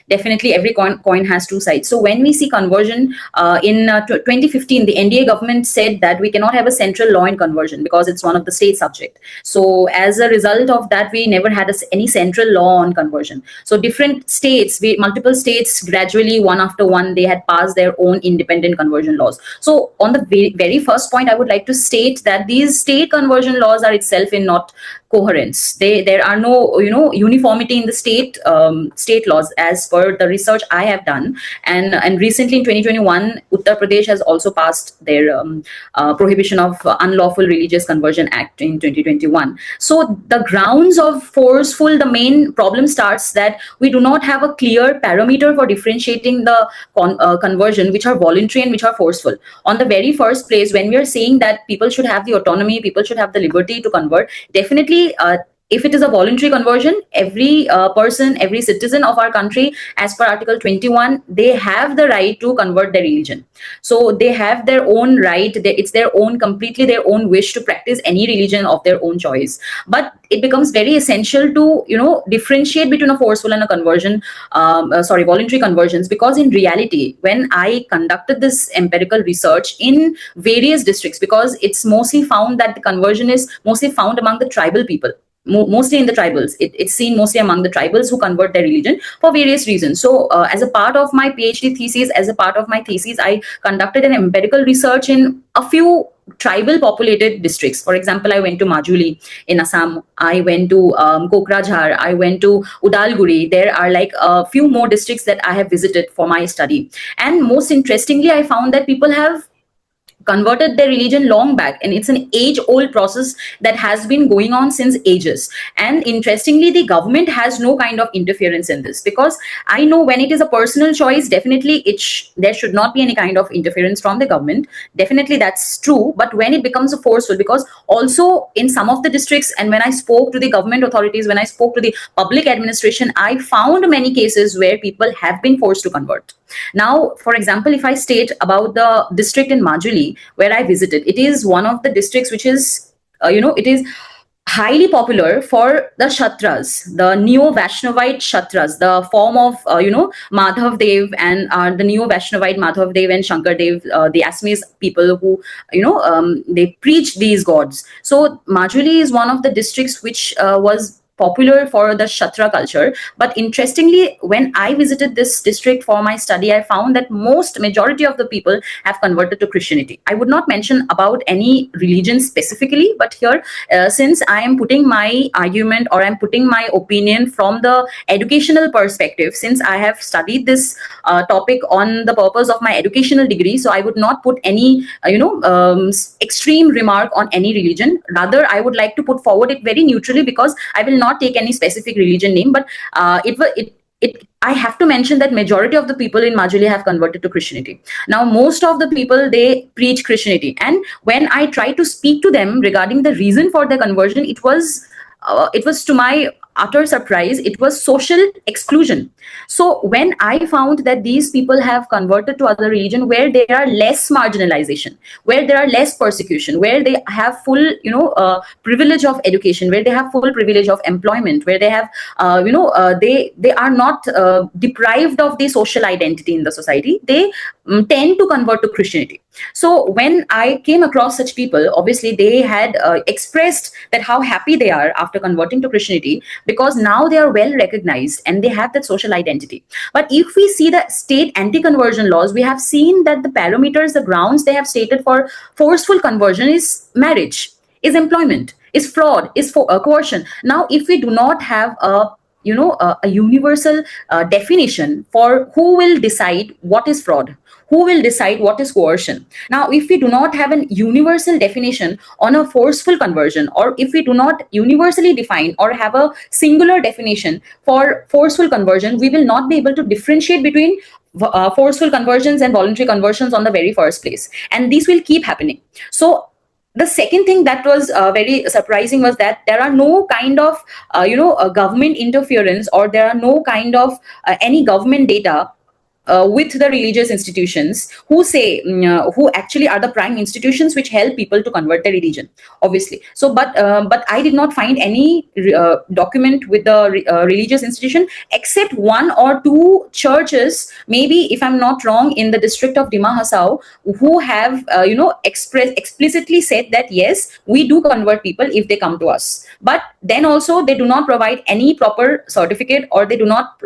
Definitely every coin has two sides. So when we see conversion in 2015, the NDA government said that we cannot have a central law in conversion because it's one of the state subject. So as a result of that, we never had any central law on conversion. So different states, multiple states, gradually one after one, they had passed their own independent conversion laws. So on the very first point, I would like to state that these state conversion laws are itself in not coherence. There are no uniformity in the state laws as per the research I have done. And recently in 2021, Uttar Pradesh has also passed their Prohibition of Unlawful Religious Conversion Act in 2021. So the grounds of forceful, the main problem starts that we do not have a clear parameter for differentiating the conversion which are voluntary and which are forceful. On the very first place, when we are saying that people should have the autonomy, people should have the liberty to convert, definitely if it is a voluntary conversion, every person, every citizen of our country, as per Article 21, they have the right to convert their religion. So they have their own right. It's their own, completely their own wish to practice any religion of their own choice. But it becomes very essential to, differentiate between a forceful and a conversion, voluntary conversions, because in reality, when I conducted this empirical research in various districts, because it's mostly found that the conversion is mostly found among the tribal people. Mostly in the tribals. It's seen mostly among the tribals who convert their religion for various reasons. So as a part of my PhD thesis, I conducted an empirical research in a few tribal populated districts. For example, I went to Majuli in Assam, I went to Kokrajhar, I went to Udalguri. There are like a few more districts that I have visited for my study. And most interestingly, I found that people have converted their religion long back, and it's an age-old process that has been going on since ages. And interestingly, the government has no kind of interference in this, because I know when it is a personal choice, definitely there should not be any kind of interference from the government. Definitely that's true. But when it becomes a forceful, because also in some of the districts, and when I spoke to the government authorities, when I spoke to the public administration, I found many cases where people have been forced to convert. Now, for example, if I state about the district in Majuli where I visited, it is one of the districts which is, it is highly popular for the Kshatras, the Neo-Vaishnavite Kshatras, the form of, Madhav Dev and the Neo-Vaishnavite Madhav Dev and Shankar Dev, the Assamese people who, they preach these gods. So Majuli is one of the districts which was popular for the Kshatriya culture. But interestingly, when I visited this district for my study, I found that majority of the people have converted to Christianity. I would not mention about any religion specifically, but here, since I am putting my argument or I'm putting my opinion from the educational perspective, since I have studied this topic on the purpose of my educational degree, so I would not put any, extreme remark on any religion. Rather, I would like to put forward it very neutrally, because I will not take any specific religion name, but I have to mention that majority of the people in Majuli have converted to Christianity. Now, most of the people, they preach Christianity, and when I try to speak to them regarding the reason for their conversion, it was to my utter surprise, it was social exclusion. So when I found that these people have converted to other religion where there are less marginalization, where there are less persecution, where they have full, privilege of education, where they have full privilege of employment, where they have, they are not deprived of the social identity in the society, they tend to convert to Christianity. So when I came across such people, obviously they had expressed that how happy they are after converting to Christianity, because now they are well recognized and they have that social identity. But if we see the state anti-conversion laws, we have seen that the parameters, the grounds they have stated for forceful conversion is marriage, is employment, is fraud, is coercion. Now, if we do not have a universal definition for who will decide what is fraud, who will decide what is coercion. Now, if we do not have a universal definition on a forceful conversion, or if we do not universally define or have a singular definition for forceful conversion, we will not be able to differentiate between forceful conversions and voluntary conversions on the very first place. And these will keep happening. So the second thing that was very surprising was that there are no kind of, government interference, or there are no kind of any government data with the religious institutions who say, who actually are the prime institutions which help people to convert their religion, obviously. So, but I did not find any document with the religious institution, except one or two churches, maybe if I'm not wrong, in the district of Dima Hasao, who have, explicitly said that, yes, we do convert people if they come to us. But then also they do not provide any proper certificate, or they do not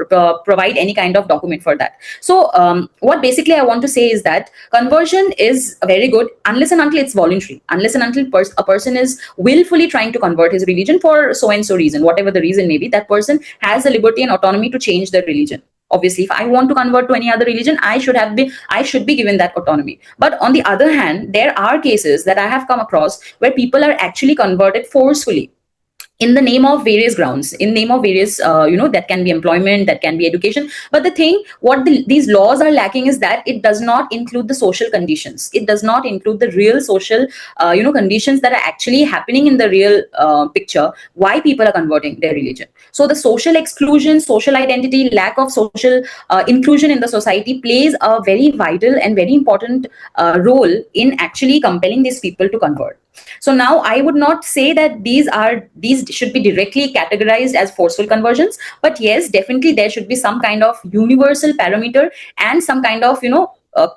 provide any kind of document for that. So what basically I want to say is that conversion is very good unless and until it's voluntary, unless and until a person is willfully trying to convert his religion for so and so reason, whatever the reason may be, that person has the liberty and autonomy to change their religion. Obviously, if I want to convert to any other religion, I should be given that autonomy. But on the other hand, there are cases that I have come across where people are actually converted forcefully, in the name of various grounds, in name of various, that can be employment, that can be education. But the thing, what these laws are lacking is that it does not include the social conditions. It does not include the real social, conditions that are actually happening in the real picture, why people are converting their religion. So the social exclusion, social identity, lack of social inclusion in the society plays a very vital and very important role in actually compelling these people to convert. So now I would not say that these should be directly categorized as forceful conversions, but yes, definitely there should be some kind of universal parameter and some kind of,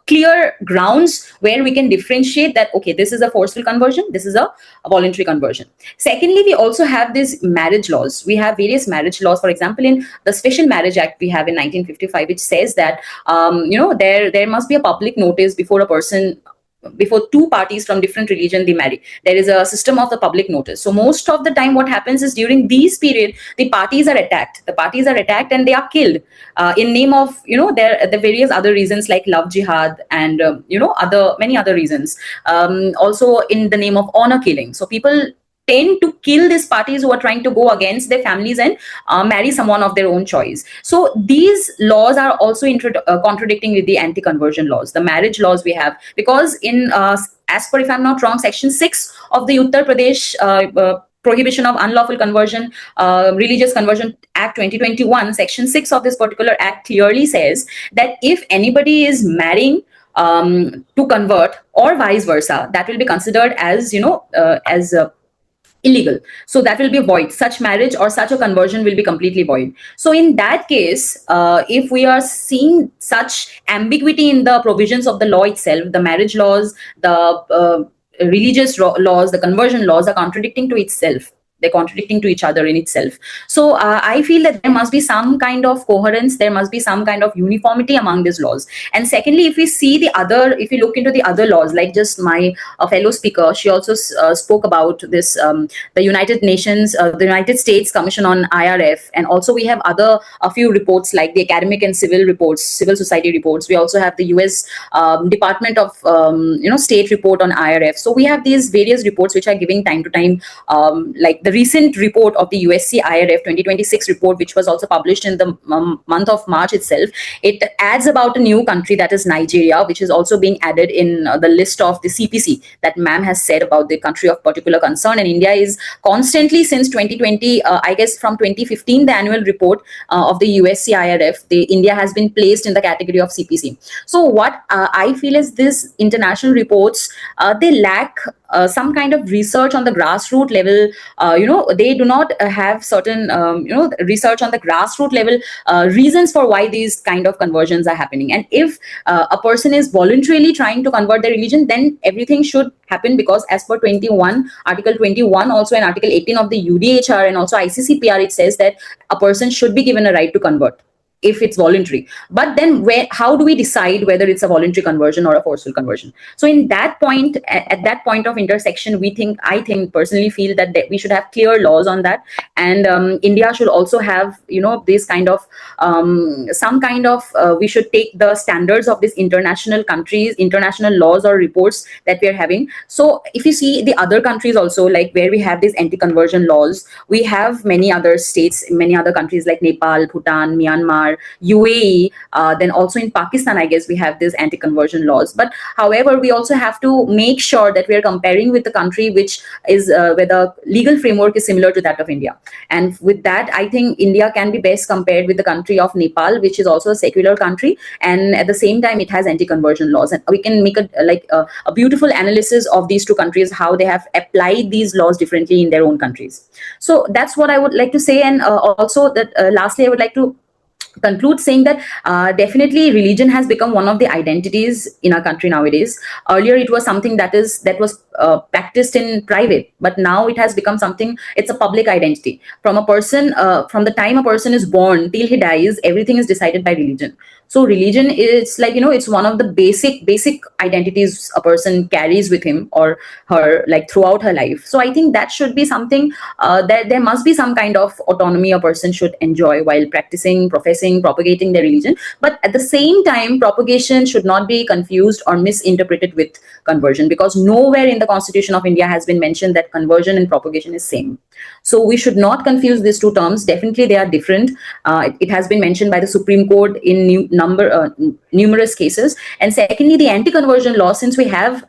clear grounds where we can differentiate that, okay, this is a forceful conversion, this is a voluntary conversion. Secondly, we also have these marriage laws. We have various marriage laws. For example, in the Special Marriage Act we have in 1955, which says that, there must be a public notice before a person before two parties from different religion they marry, there is a system of the public notice. So most of the time what happens is during these period the parties are attacked and they are killed in name of the various other reasons like love jihad and many other reasons, also in the name of honor killing. So people tend to kill these parties who are trying to go against their families and marry someone of their own choice. So these laws are also contradicting with the anti-conversion laws, the marriage laws we have, because in as per, if I'm not wrong, section 6 of the Uttar Pradesh Prohibition of Unlawful Conversion, Religious Conversion Act 2021, section 6 of this particular act clearly says that if anybody is marrying to convert or vice versa, that will be considered as illegal. So that will be void. Such marriage or such a conversion will be completely void. So in that case, if we are seeing such ambiguity in the provisions of the law itself, the marriage laws, the religious laws, the conversion laws are contradicting to itself. They're contradicting to each other in itself. So I feel that there must be some kind of coherence, there must be some kind of uniformity among these laws. And secondly, if we look into the other laws, like just my fellow speaker, she also spoke about this, the United Nations, the United States Commission on IRF, and also we have a few reports like the academic and civil reports, civil society reports. We also have the US Department of State report on IRF. So we have these various reports which are giving time to time, like the recent report of the USC IRF 2026 report, which was also published in the month of March itself. It adds about a new country, that is Nigeria, which is also being added in the list of the CPC that ma'am has said about the country of particular concern. And India is constantly since 2020, I guess from 2015, the annual report of the USC IRF, India has been placed in the category of CPC. So what I feel is these international reports, they lack some kind of research on the grassroots level. They do not have certain research on the grassroots level, reasons for why these kind of conversions are happening. And if a person is voluntarily trying to convert their religion, then everything should happen, because as per Article 21 also, and Article 18 of the UDHR and also ICCPR, it says that a person should be given a right to convert if it's voluntary. But then how do we decide whether it's a voluntary conversion or a forceful conversion? So in that point, at that point of intersection, I think personally feel that we should have clear laws on that. And India should also have, this kind of, we should take the standards of these international countries, international laws or reports that we are having. So if you see the other countries also, like where we have these anti-conversion laws, we have many other states, many other countries like Nepal, Bhutan, Myanmar, UAE, then also in Pakistan, I guess we have these anti-conversion laws. But however, we also have to make sure that we are comparing with the country which is where the legal framework is similar to that of India. And with that, I think India can be best compared with the country of Nepal, which is also a secular country, and at the same time it has anti-conversion laws. And we can make a beautiful analysis of these two countries, how they have applied these laws differently in their own countries. So that's what I would like to say. And also that lastly, I would like to conclude saying that definitely religion has become one of the identities in our country nowadays. Earlier it was something that was practiced in private, but now it has become something, it's a public identity. From the time a person is born till he dies, everything is decided by religion. So religion is like, it's one of the basic identities a person carries with him or her, like throughout her life. So I think that should be something that there must be some kind of autonomy a person should enjoy while practicing, professing, propagating their religion. But at the same time, propagation should not be confused or misinterpreted with conversion, because nowhere in the Constitution of India has been mentioned that conversion and propagation is same. So we should not confuse these two terms. Definitely they are different. It has been mentioned by the Supreme Court in numerous cases. And secondly, the anti-conversion law, since we have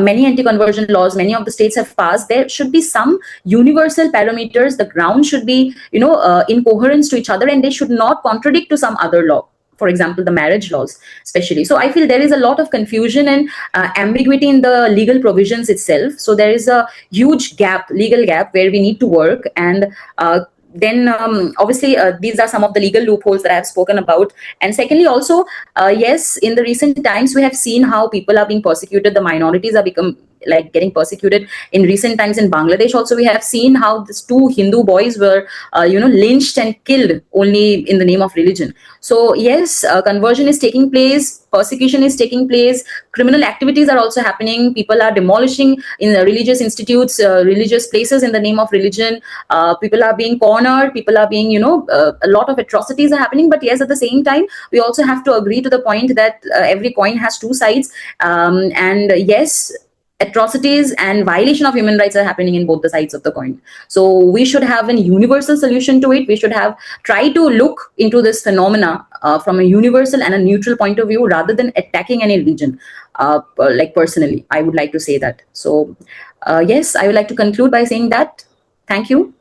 many anti-conversion laws, many of the states have passed, there should be some universal parameters. The ground should be, in coherence to each other, and they should not contradict to some other law. For example, the marriage laws, especially. So I feel there is a lot of confusion and ambiguity in the legal provisions itself. So there is a huge legal gap where we need to work. And then obviously these are some of the legal loopholes that I have spoken about. And secondly, also, yes, in the recent times, we have seen how people are being persecuted. The minorities are like getting persecuted. In recent times in Bangladesh also, we have seen how these two Hindu boys were, lynched and killed only in the name of religion. So yes, conversion is taking place, persecution is taking place, criminal activities are also happening. People are demolishing in the religious institutes, religious places in the name of religion. People are being cornered, people are being, a lot of atrocities are happening. But yes, at the same time, we also have to agree to the point that every coin has two sides. And yes, atrocities and violation of human rights are happening in both the sides of the coin. So we should have a universal solution to it. We should have try to look into this phenomena from a universal and a neutral point of view, rather than attacking any religion. Like personally, I would like to say that. So yes, I would like to conclude by saying that. Thank you.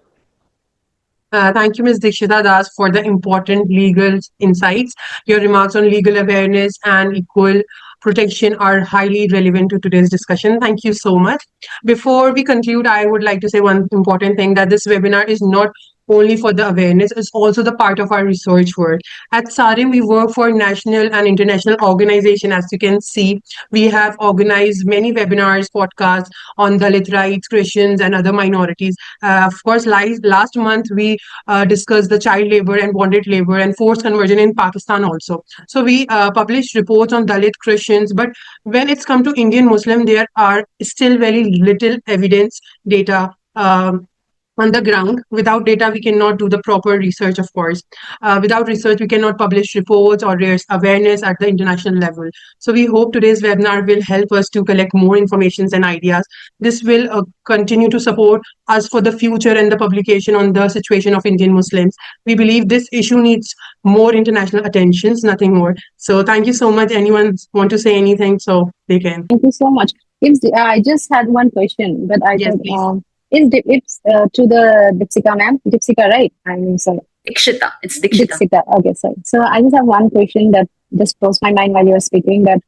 Thank you, Ms. Dikshita Das, for the important legal insights. Your remarks on legal awareness and equal protection are highly relevant to today's discussion. Thank you so much. Before we conclude, I would like to say one important thing, that this webinar is not only for the awareness, it's also the part of our research work. At SARIM, we work for national and international organization. As you can see, we have organized many webinars, podcasts on Dalit rights, Christians, and other minorities. Of course, last month, we discussed the child labor and bonded labor and forced conversion in Pakistan also. So we published reports on Dalit Christians, but when it's come to Indian Muslim, there are still very little evidence, data, on the ground. Without data, we cannot do the proper research, of course. Without research, we cannot publish reports or raise awareness at the international level. So we hope today's webinar will help us to collect more information and ideas. This will continue to support us for the future and the publication on the situation of Indian Muslims. We believe this issue needs more international attention, nothing more. So thank you so much. Anyone want to say anything, so they can. Thank you so much. I just had one question, but I Yes, thought, please. it's to the Dipsika ma'am. Dipsika, right? I'm sorry. Dikshita. It's Dikshita. Dipsika. Okay, sorry. So I just have one question that just crossed my mind while you were speaking, that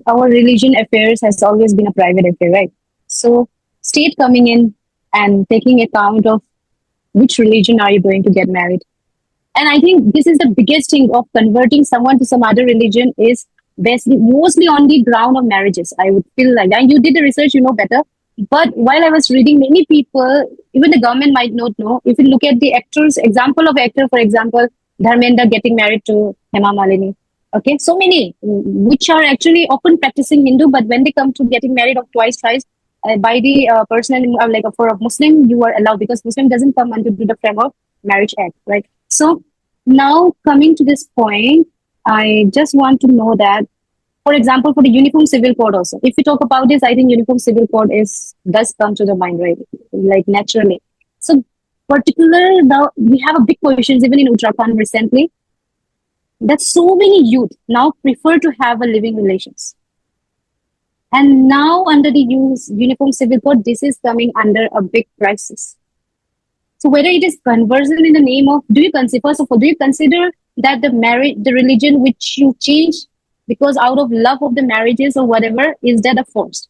our religion affairs has always been a private affair, right? So state coming in and taking account of which religion are you going to get married. And I think this is the biggest thing of converting someone to some other religion is basically mostly on the ground of marriages. I would feel like that. And you did the research, you know better. But while I was reading, many people, even the government might not know. If you look at the actors, example of actor, for example, Dharmendra getting married to Hema Malini. Okay, so many which are actually often practicing Hindu, but when they come to getting married of twice, by the person, like for a Muslim, you are allowed, because Muslim doesn't come under the frame of Marriage Act, right? So now coming to this point, I just want to know that, for example, for the Uniform Civil Code also, if we talk about this, I think Uniform Civil Code does come to the mind, right? Like naturally. So particular now, we have a big questions even in Uttarakhand recently, that so many youth now prefer to have a living relations. And now under the Uniform Civil Code, this is coming under a big crisis. So whether it is conversion in the name of, do you consider that the religion which you change because out of love of the marriages or whatever, is that a force?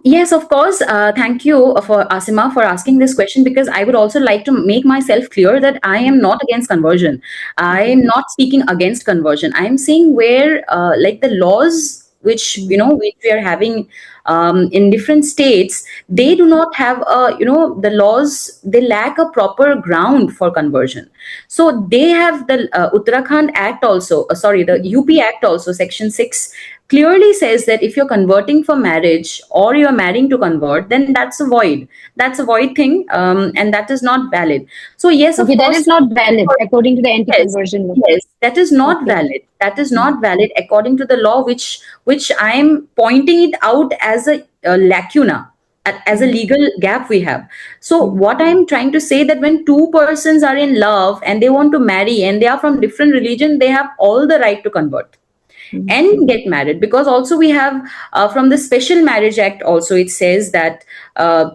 Yes, of course. Thank you for Asima for asking this question, because I would also like to make myself clear that I am not against conversion. I am not speaking against conversion. I am saying where like the laws which which we are having in different states, they do not have the laws, they lack a proper ground for conversion. So they have the Uttarakhand Act also, the UP Act also, Section 6 clearly says that if you're converting for marriage or you're marrying to convert, then that's a void thing, and that is not valid. So yes, okay, of course, that is not valid according to the anti-conversion law. Yes, that is not valid. That is not valid according to the law, which I am pointing it out as a lacuna, as a legal gap we have. So what I am trying to say, that when two persons are in love and they want to marry and they are from different religion, they have all the right to convert and get married, because also we have from the Special Marriage Act also, it says that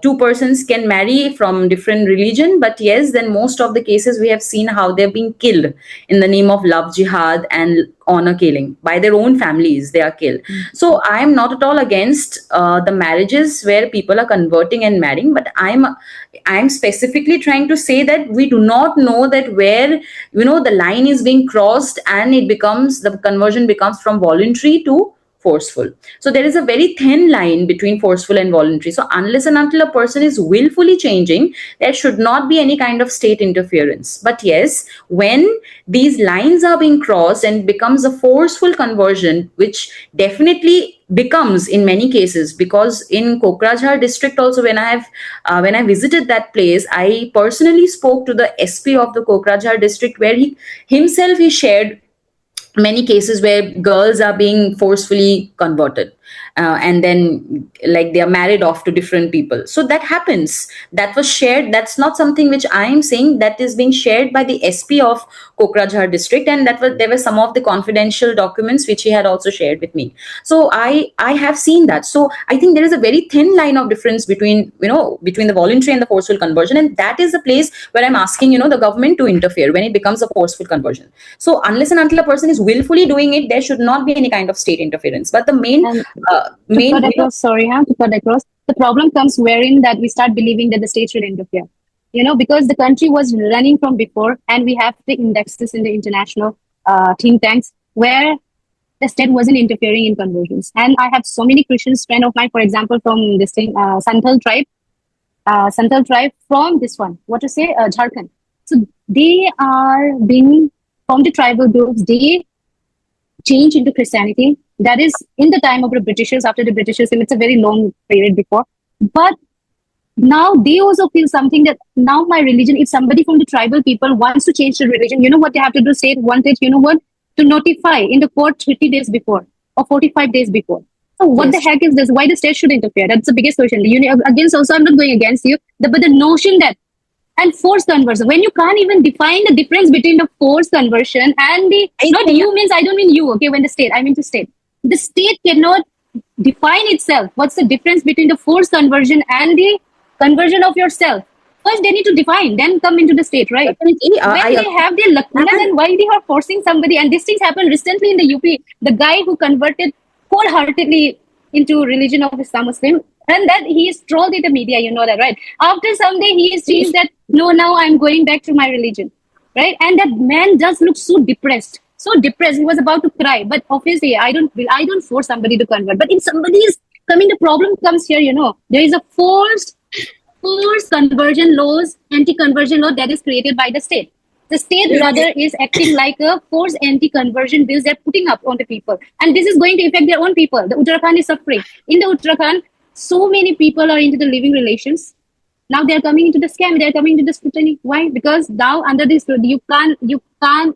two persons can marry from different religion, but yes, then most of the cases we have seen how they're being killed in the name of love jihad and honor killing by their own families. They are killed. So I am not at all against the marriages where people are converting and marrying, but I'm specifically trying to say that we do not know that where the line is being crossed and the conversion becomes from voluntary to forceful. So there is a very thin line between forceful and voluntary. So unless and until a person is willfully changing, there should not be any kind of state interference. But yes, when these lines are being crossed and becomes a forceful conversion, which definitely becomes in many cases, because in Kokrajhar district also, when I visited that place, I personally spoke to the SP of the Kokrajhar district, where he shared many cases where girls are being forcefully converted, and then like they are married off to different people. So that happens. That was shared. That's not something which I am saying, that is being shared by the SP of Kokrajhar district, and there were some of the confidential documents which he had also shared with me. So I have seen that. So I think there is a very thin line of difference between the voluntary and the forceful conversion, and that is the place where I'm asking the government to interfere when it becomes a forceful conversion. So unless and until a person is willfully doing it, there should not be any kind of state interference. But the main to cut across, the problem comes wherein that we start believing that the state should interfere. Because the country was running from before, and we have the indexes in the international think tanks where the state wasn't interfering in conversions. And I have so many Christian friends of mine, for example, from this thing, Santhal tribe from this one, Jharkhand. So they are being from the tribal groups, they change into Christianity. That is in the time of the Britishers, after the Britishers, and it's a very long period before. But now they also feel something that now my religion, if somebody from the tribal people wants to change the religion, you know what they have to do? State wanted, to notify in the court 30 days before or 45 days before. So what the heck is this? Why the state should interfere? That's the biggest question. Against also, I'm not going against you, but the notion that, and forced conversion, when you can't even define the difference between the forced conversion and the, not you means, I don't mean you, okay, when the state, I mean the state cannot define itself. What's the difference between the forced conversion and the conversion of yourself? First, they need to define, then come into the state, right? When they have their lacuna, then why they are forcing somebody? And these things happened recently in the UP. The guy who converted wholeheartedly into religion of Islam Muslim, and that he is trolled in the media, you know that, right? After some day, he is changed that, no, now I'm going back to my religion, right? And that man just looks so depressed. He was about to cry. But obviously, I don't force somebody to convert. But if somebody is coming, the problem comes here, there is a forced conversion laws, anti-conversion law that is created by the state. The state rather is acting like a forced anti-conversion bills they're putting up on the people. And this is going to affect their own people. The Uttarakhand is suffering. In the Uttarakhand, so many people are into the living relations. Now they're coming into the scam, they're coming into the scrutiny. Why? Because now under this, you can't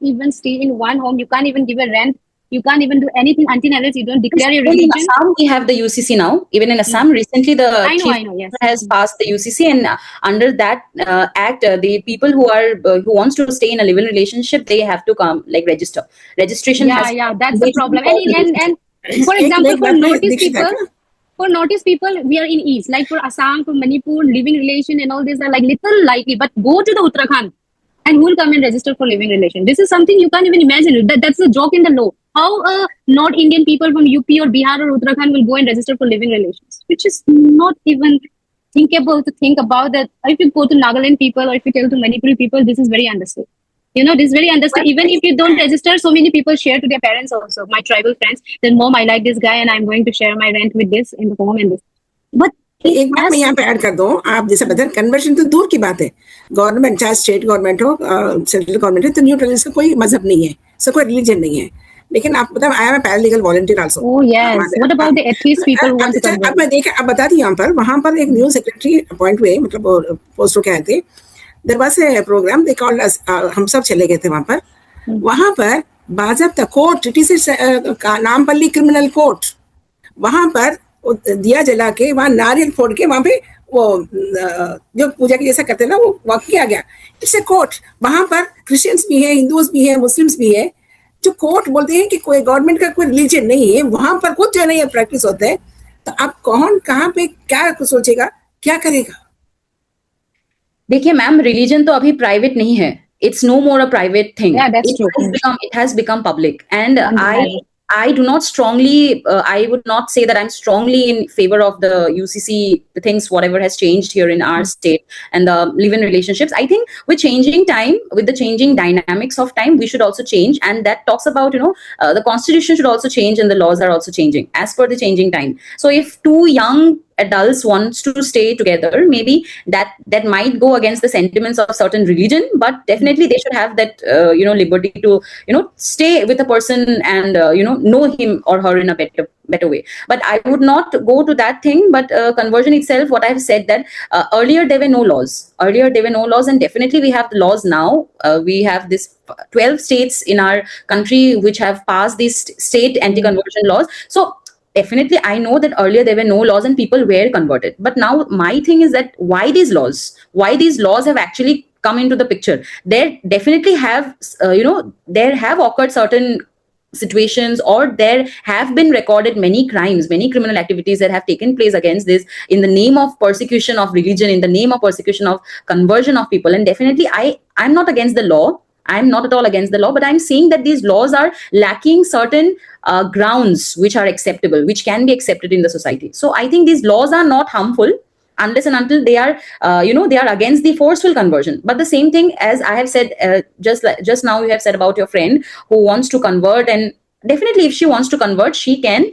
even stay in one home, you can't even give a rent, you can't even do anything until unless you don't declare your religion. In Assam, we have the UCC now. Even in Assam, recently the chief has passed the UCC, and under that act, the people who wants to stay in a living relationship, they have to come register. Registration. That's the problem. And for example, for Northeast people, we are in East. Like for Assam, for Manipur, living relation and all this are little likely. But go to the Uttarakhand, and who will come and register for living relation? This is something you can't even imagine. That's a joke in the law. How North Indian people from UP or Bihar or Uttarakhand will go and register for living relations, which is not even thinkable to think about that. If you go to Nagaland people or if you tell to Manipuri people, this is very understood. This is very understood. Even if you don't register, so many people share to their parents also. My tribal friends, then mom, I like this guy and I'm going to share my rent with this in the home and this. But एक बात मैं यहाँ पे add कर दूं, आप जैसे बताएं कन्वर्शन तो दूर की बात है, गवर्नमेंट चाहे स्टेट गवर्नमेंट हो सेंट्रल गवर्नमेंट है, तो न्यूट्रल, इसका कोई मजहब नहीं है, इसका कोई रिलीजन नहीं है. लेकिन आप बताओ, I am paralegal volunteer also. Oh yes. What about the atheist people who want to convert? अब मैं देखा, अब बता दी वहाँ पर एक न्यू सेक्रेटरी अपॉइंट हुए, मतलब पोस्ट क्या थे, there was a programme, they called us, हम सब चले गए थे वहाँ पर बाज़ाब्ता court, it is Nampally criminal court, वहाँ पर दिया जला के, वहाँ नारियल फोड़ के, वहाँ पे वो जो पूजा की जैसा करते हैं ना, वो वहाँ किया गया. It's a court. वहाँ पर क्रिश्चियंस भी है, हिंदूज भी है, मुस्लिम्स भी है. जो कोर्ट बोलते हैं कि कोई गवर्नमेंट का कोई रिलीजन नहीं है, वहाँ पर कुछ जो नहीं प्रैक्टिस होते हैं, तो आप कौन कहाँ पे क्या सोचेगा, क्या करेगा? देखिए मैम, रिलीजन तो अभी प्राइवेट नहीं है. It's no more a private thing. Yeah, that's true. It has become public. And I do not strongly, I would not say that I'm strongly in favor of the UCC, the things, whatever has changed here in our state and the live-in relationships. I think with changing time, with the changing dynamics of time, we should also change. And that talks about, the constitution should also change and the laws are also changing as per the changing time. So if two young adults wants to stay together, maybe that might go against the sentiments of certain religion, but definitely they should have that liberty to stay with a person and know him or her in a better way. But I would not go to that thing. But conversion itself, what I've said, that earlier there were no laws, and definitely we have the laws now. We have this 12 states in our country which have passed these state anti-conversion laws. So definitely, I know that earlier there were no laws and people were converted. But now my thing is that why these laws have actually come into the picture. There definitely have, there have occurred certain situations, or there have been recorded many crimes, many criminal activities that have taken place against this in the name of persecution of religion, in the name of persecution of conversion of people. And definitely, I'm not against the law. I'm not at all against the law, but I'm saying that these laws are lacking certain grounds which are acceptable, which can be accepted in the society. So I think these laws are not harmful unless and until they are, they are against the forceful conversion. But the same thing as I have said, just now you have said about your friend who wants to convert, and definitely if she wants to convert, she can.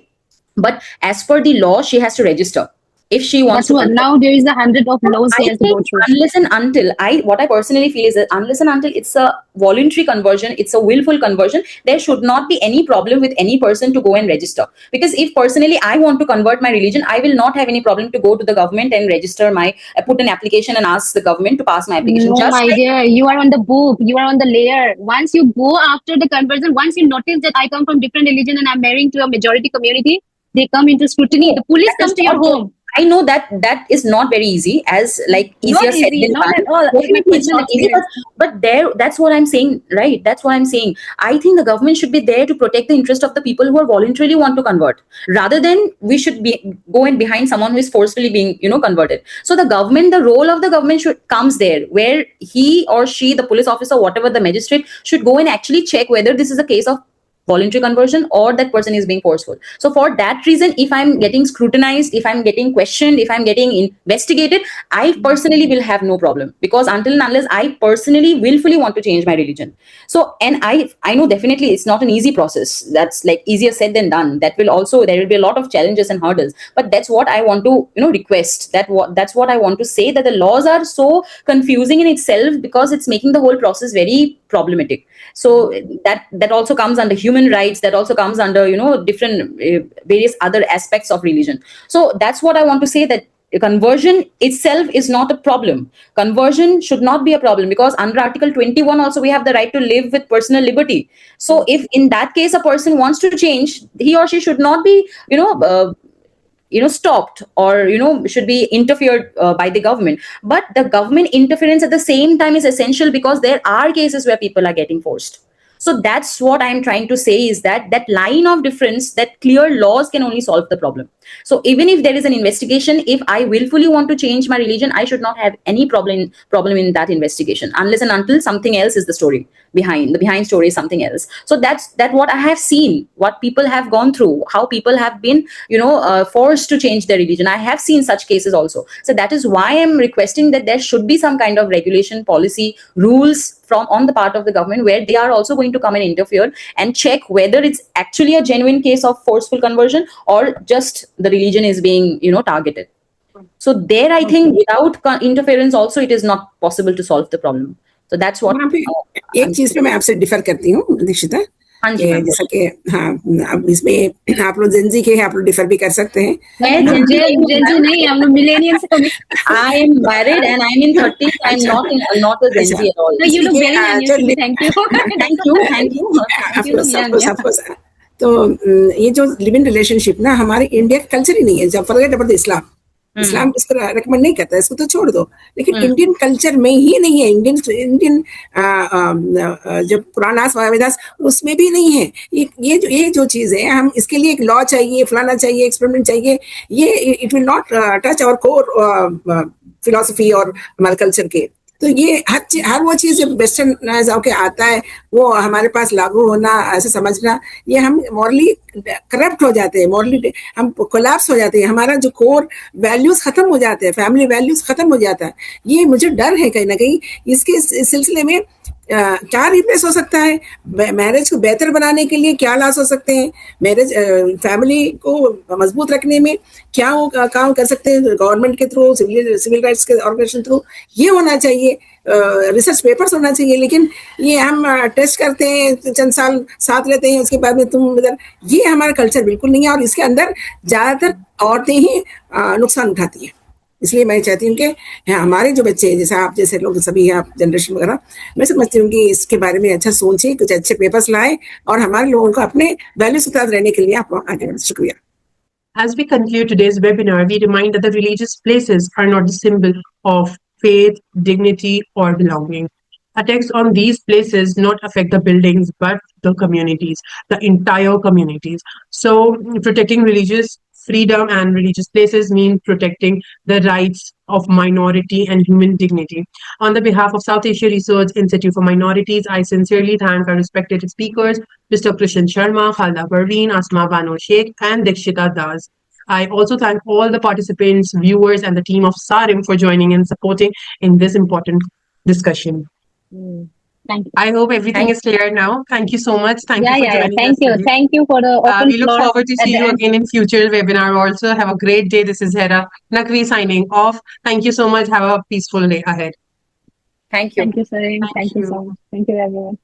But as per the law, she has to register. If she wants to convert. Now there is 100 of laws she has to go through. Unless and until, what I personally feel is that unless and until it's a voluntary conversion, it's a willful conversion, there should not be any problem with any person to go and register. Because if personally I want to convert my religion, I will not have any problem to go to the government and register put an application and ask the government to pass my application. No, my dear, you are on the book, you are on the layer. Once you go after the conversion, once you notice that I come from different religion and I'm marrying to a majority community, they come into scrutiny. The police come to your home. I know that is not very easy, as like easier said than done. Not at all. It's not easy, but that's what I'm saying, right? That's what I'm saying. I think the government should be there to protect the interest of the people who are voluntarily want to convert, rather than we should be going behind someone who is forcefully being, converted. So the role of the government comes there, where he or she, the police officer, whatever the magistrate, should go and actually check whether this is a case of voluntary conversion or that person is being forceful. So for that reason, if I'm getting scrutinized, if I'm getting questioned, if I'm getting investigated, I personally will have no problem, because until and unless I personally willfully want to change my religion. So, and I know definitely it's not an easy process. That's like easier said than done. There will be a lot of challenges and hurdles, but that's what I want to, request. That's what I want to say, that the laws are so confusing in itself because it's making the whole process very problematic. So that also comes under human rights, that also comes under different various other aspects of religion. So that's what I want to say, that conversion itself is not a problem. Conversion should not be a problem, because under Article 21 also we have the right to live with personal liberty. So if in that case a person wants to change, he or she should not be stopped or should be interfered by the government. But the government interference at the same time is essential, because there are cases where people are getting forced. So that's what I'm trying to say, is that line of difference, that clear laws can only solve the problem. So even if there is an investigation, if I willfully want to change my religion, I should not have any problem in that investigation, unless and until something else is the story behind. The behind story is something else. So that's what I have seen, what people have gone through, how people have been, forced to change their religion. I have seen such cases also. So that is why I'm requesting that there should be some kind of regulation, policy, rules on the part of the government, where they are also going to come and interfere and check whether it's actually a genuine case of forceful conversion or just the religion is being, targeted. So there, I think without interference also, it is not possible to solve the problem. So that's what. एक चीज पे मैं आपसे differ करती हूँ दीक्षिता, जैसा कि अब इसमें आप लोग जेनजी के हैं, आप लोग डिफर भी कर सकते हैं. जेनजी नहीं, हम लोग मिलेनियल्स को. I am married and I'm in 30s. I'm not a Gen Z at all. No, you look very young. Thank you. Thank you. तो ये जो लिव इन रिलेशनशिप ना, हमारे इंडिया का कल्चर ही नहीं है. जब फॉरगेट अबाउट द इस्लाम इसको रेकमेंड नहीं करता, इसको तो छोड़ दो. लेकिन इंडियन कल्चर में ही नहीं है. इंडियन जो पुराना वेदास उसमें भी नहीं है. ये जो चीज है, हम इसके लिए एक लॉ चाहिए, फलाना चाहिए, एक्सपेरिमेंट चाहिए, ये it will not touch our core philosophy और हमारे कल्चर के. तो ये हर वो चीज़ वेस्टर्नाइज होके आता है, वो हमारे पास लागू होना, ऐसे समझना, ये हम मॉरली करप्ट हो जाते हैं, मॉरली हम कोलैप्स हो जाते हैं, हमारा जो कोर वैल्यूज खत्म हो जाते हैं, फैमिली वैल्यूज खत्म हो जाता है. ये मुझे डर है कहीं ना कहीं. इसके सिलसिले में क्या रिप्लेस हो सकता है, मैरिज को बेहतर बनाने के लिए क्या लास हो सकते हैं, मैरिज फैमिली को मजबूत रखने में क्या काम कर सकते हैं गवर्नमेंट के थ्रू, सिविल राइट्स के ऑर्गेनाइजेशन थ्रू, ये होना चाहिए. रिसर्च पेपर्स होना चाहिए. लेकिन ये हम टेस्ट करते हैं, चंद साल साथ रहते हैं, उसके बाद में तुम इधर, ये हमारा कल्चर बिल्कुल नहीं है. और इसके अंदर ज्यादातर औरतें ही नुकसान उठाती हैं. इसलिए मैं चाहती हूँ कि हमारे जो बच्चे हैं, जैसे आप जैसे लोग सभी आप जनरेशन वगैरह, मैं समझती हूँ कि इसके बारे में अच्छा सोचें, कुछ अच्छे पेपर्स लाएं और हमारे लोगों को अपने वैल्यूज के साथ रहने के लिए आप आगे बढ़ें. शुक्रिया. As we conclude today's webinar, we remind that the religious places are not the symbol of faith, dignity, or belonging. Attacks on these places not affect the buildings, but the communities, the entire communities. So protecting religious freedom and religious places means protecting the rights of minority and human dignity. On the behalf of South Asia Research Institute for Minorities, I sincerely thank our respected speakers, Mr. Krishan Sharma, Khalda Parveen, Asma Bano Sheikh, and Dikshita Das. I also thank all the participants, viewers, and the team of SARIM for joining and supporting in this important discussion. Thank you. I hope everything is clear now. Thank you so much. Thank you for joining Thank us you. today. Thank you for the open We look floor forward to at see the you end. again in future webinar also. Have a great day. This is Hera Nakvi signing off. Thank you so much. Have a peaceful day ahead. Thank you. Thank you, sir. Thank Thank you you. so much. Thank you, everyone.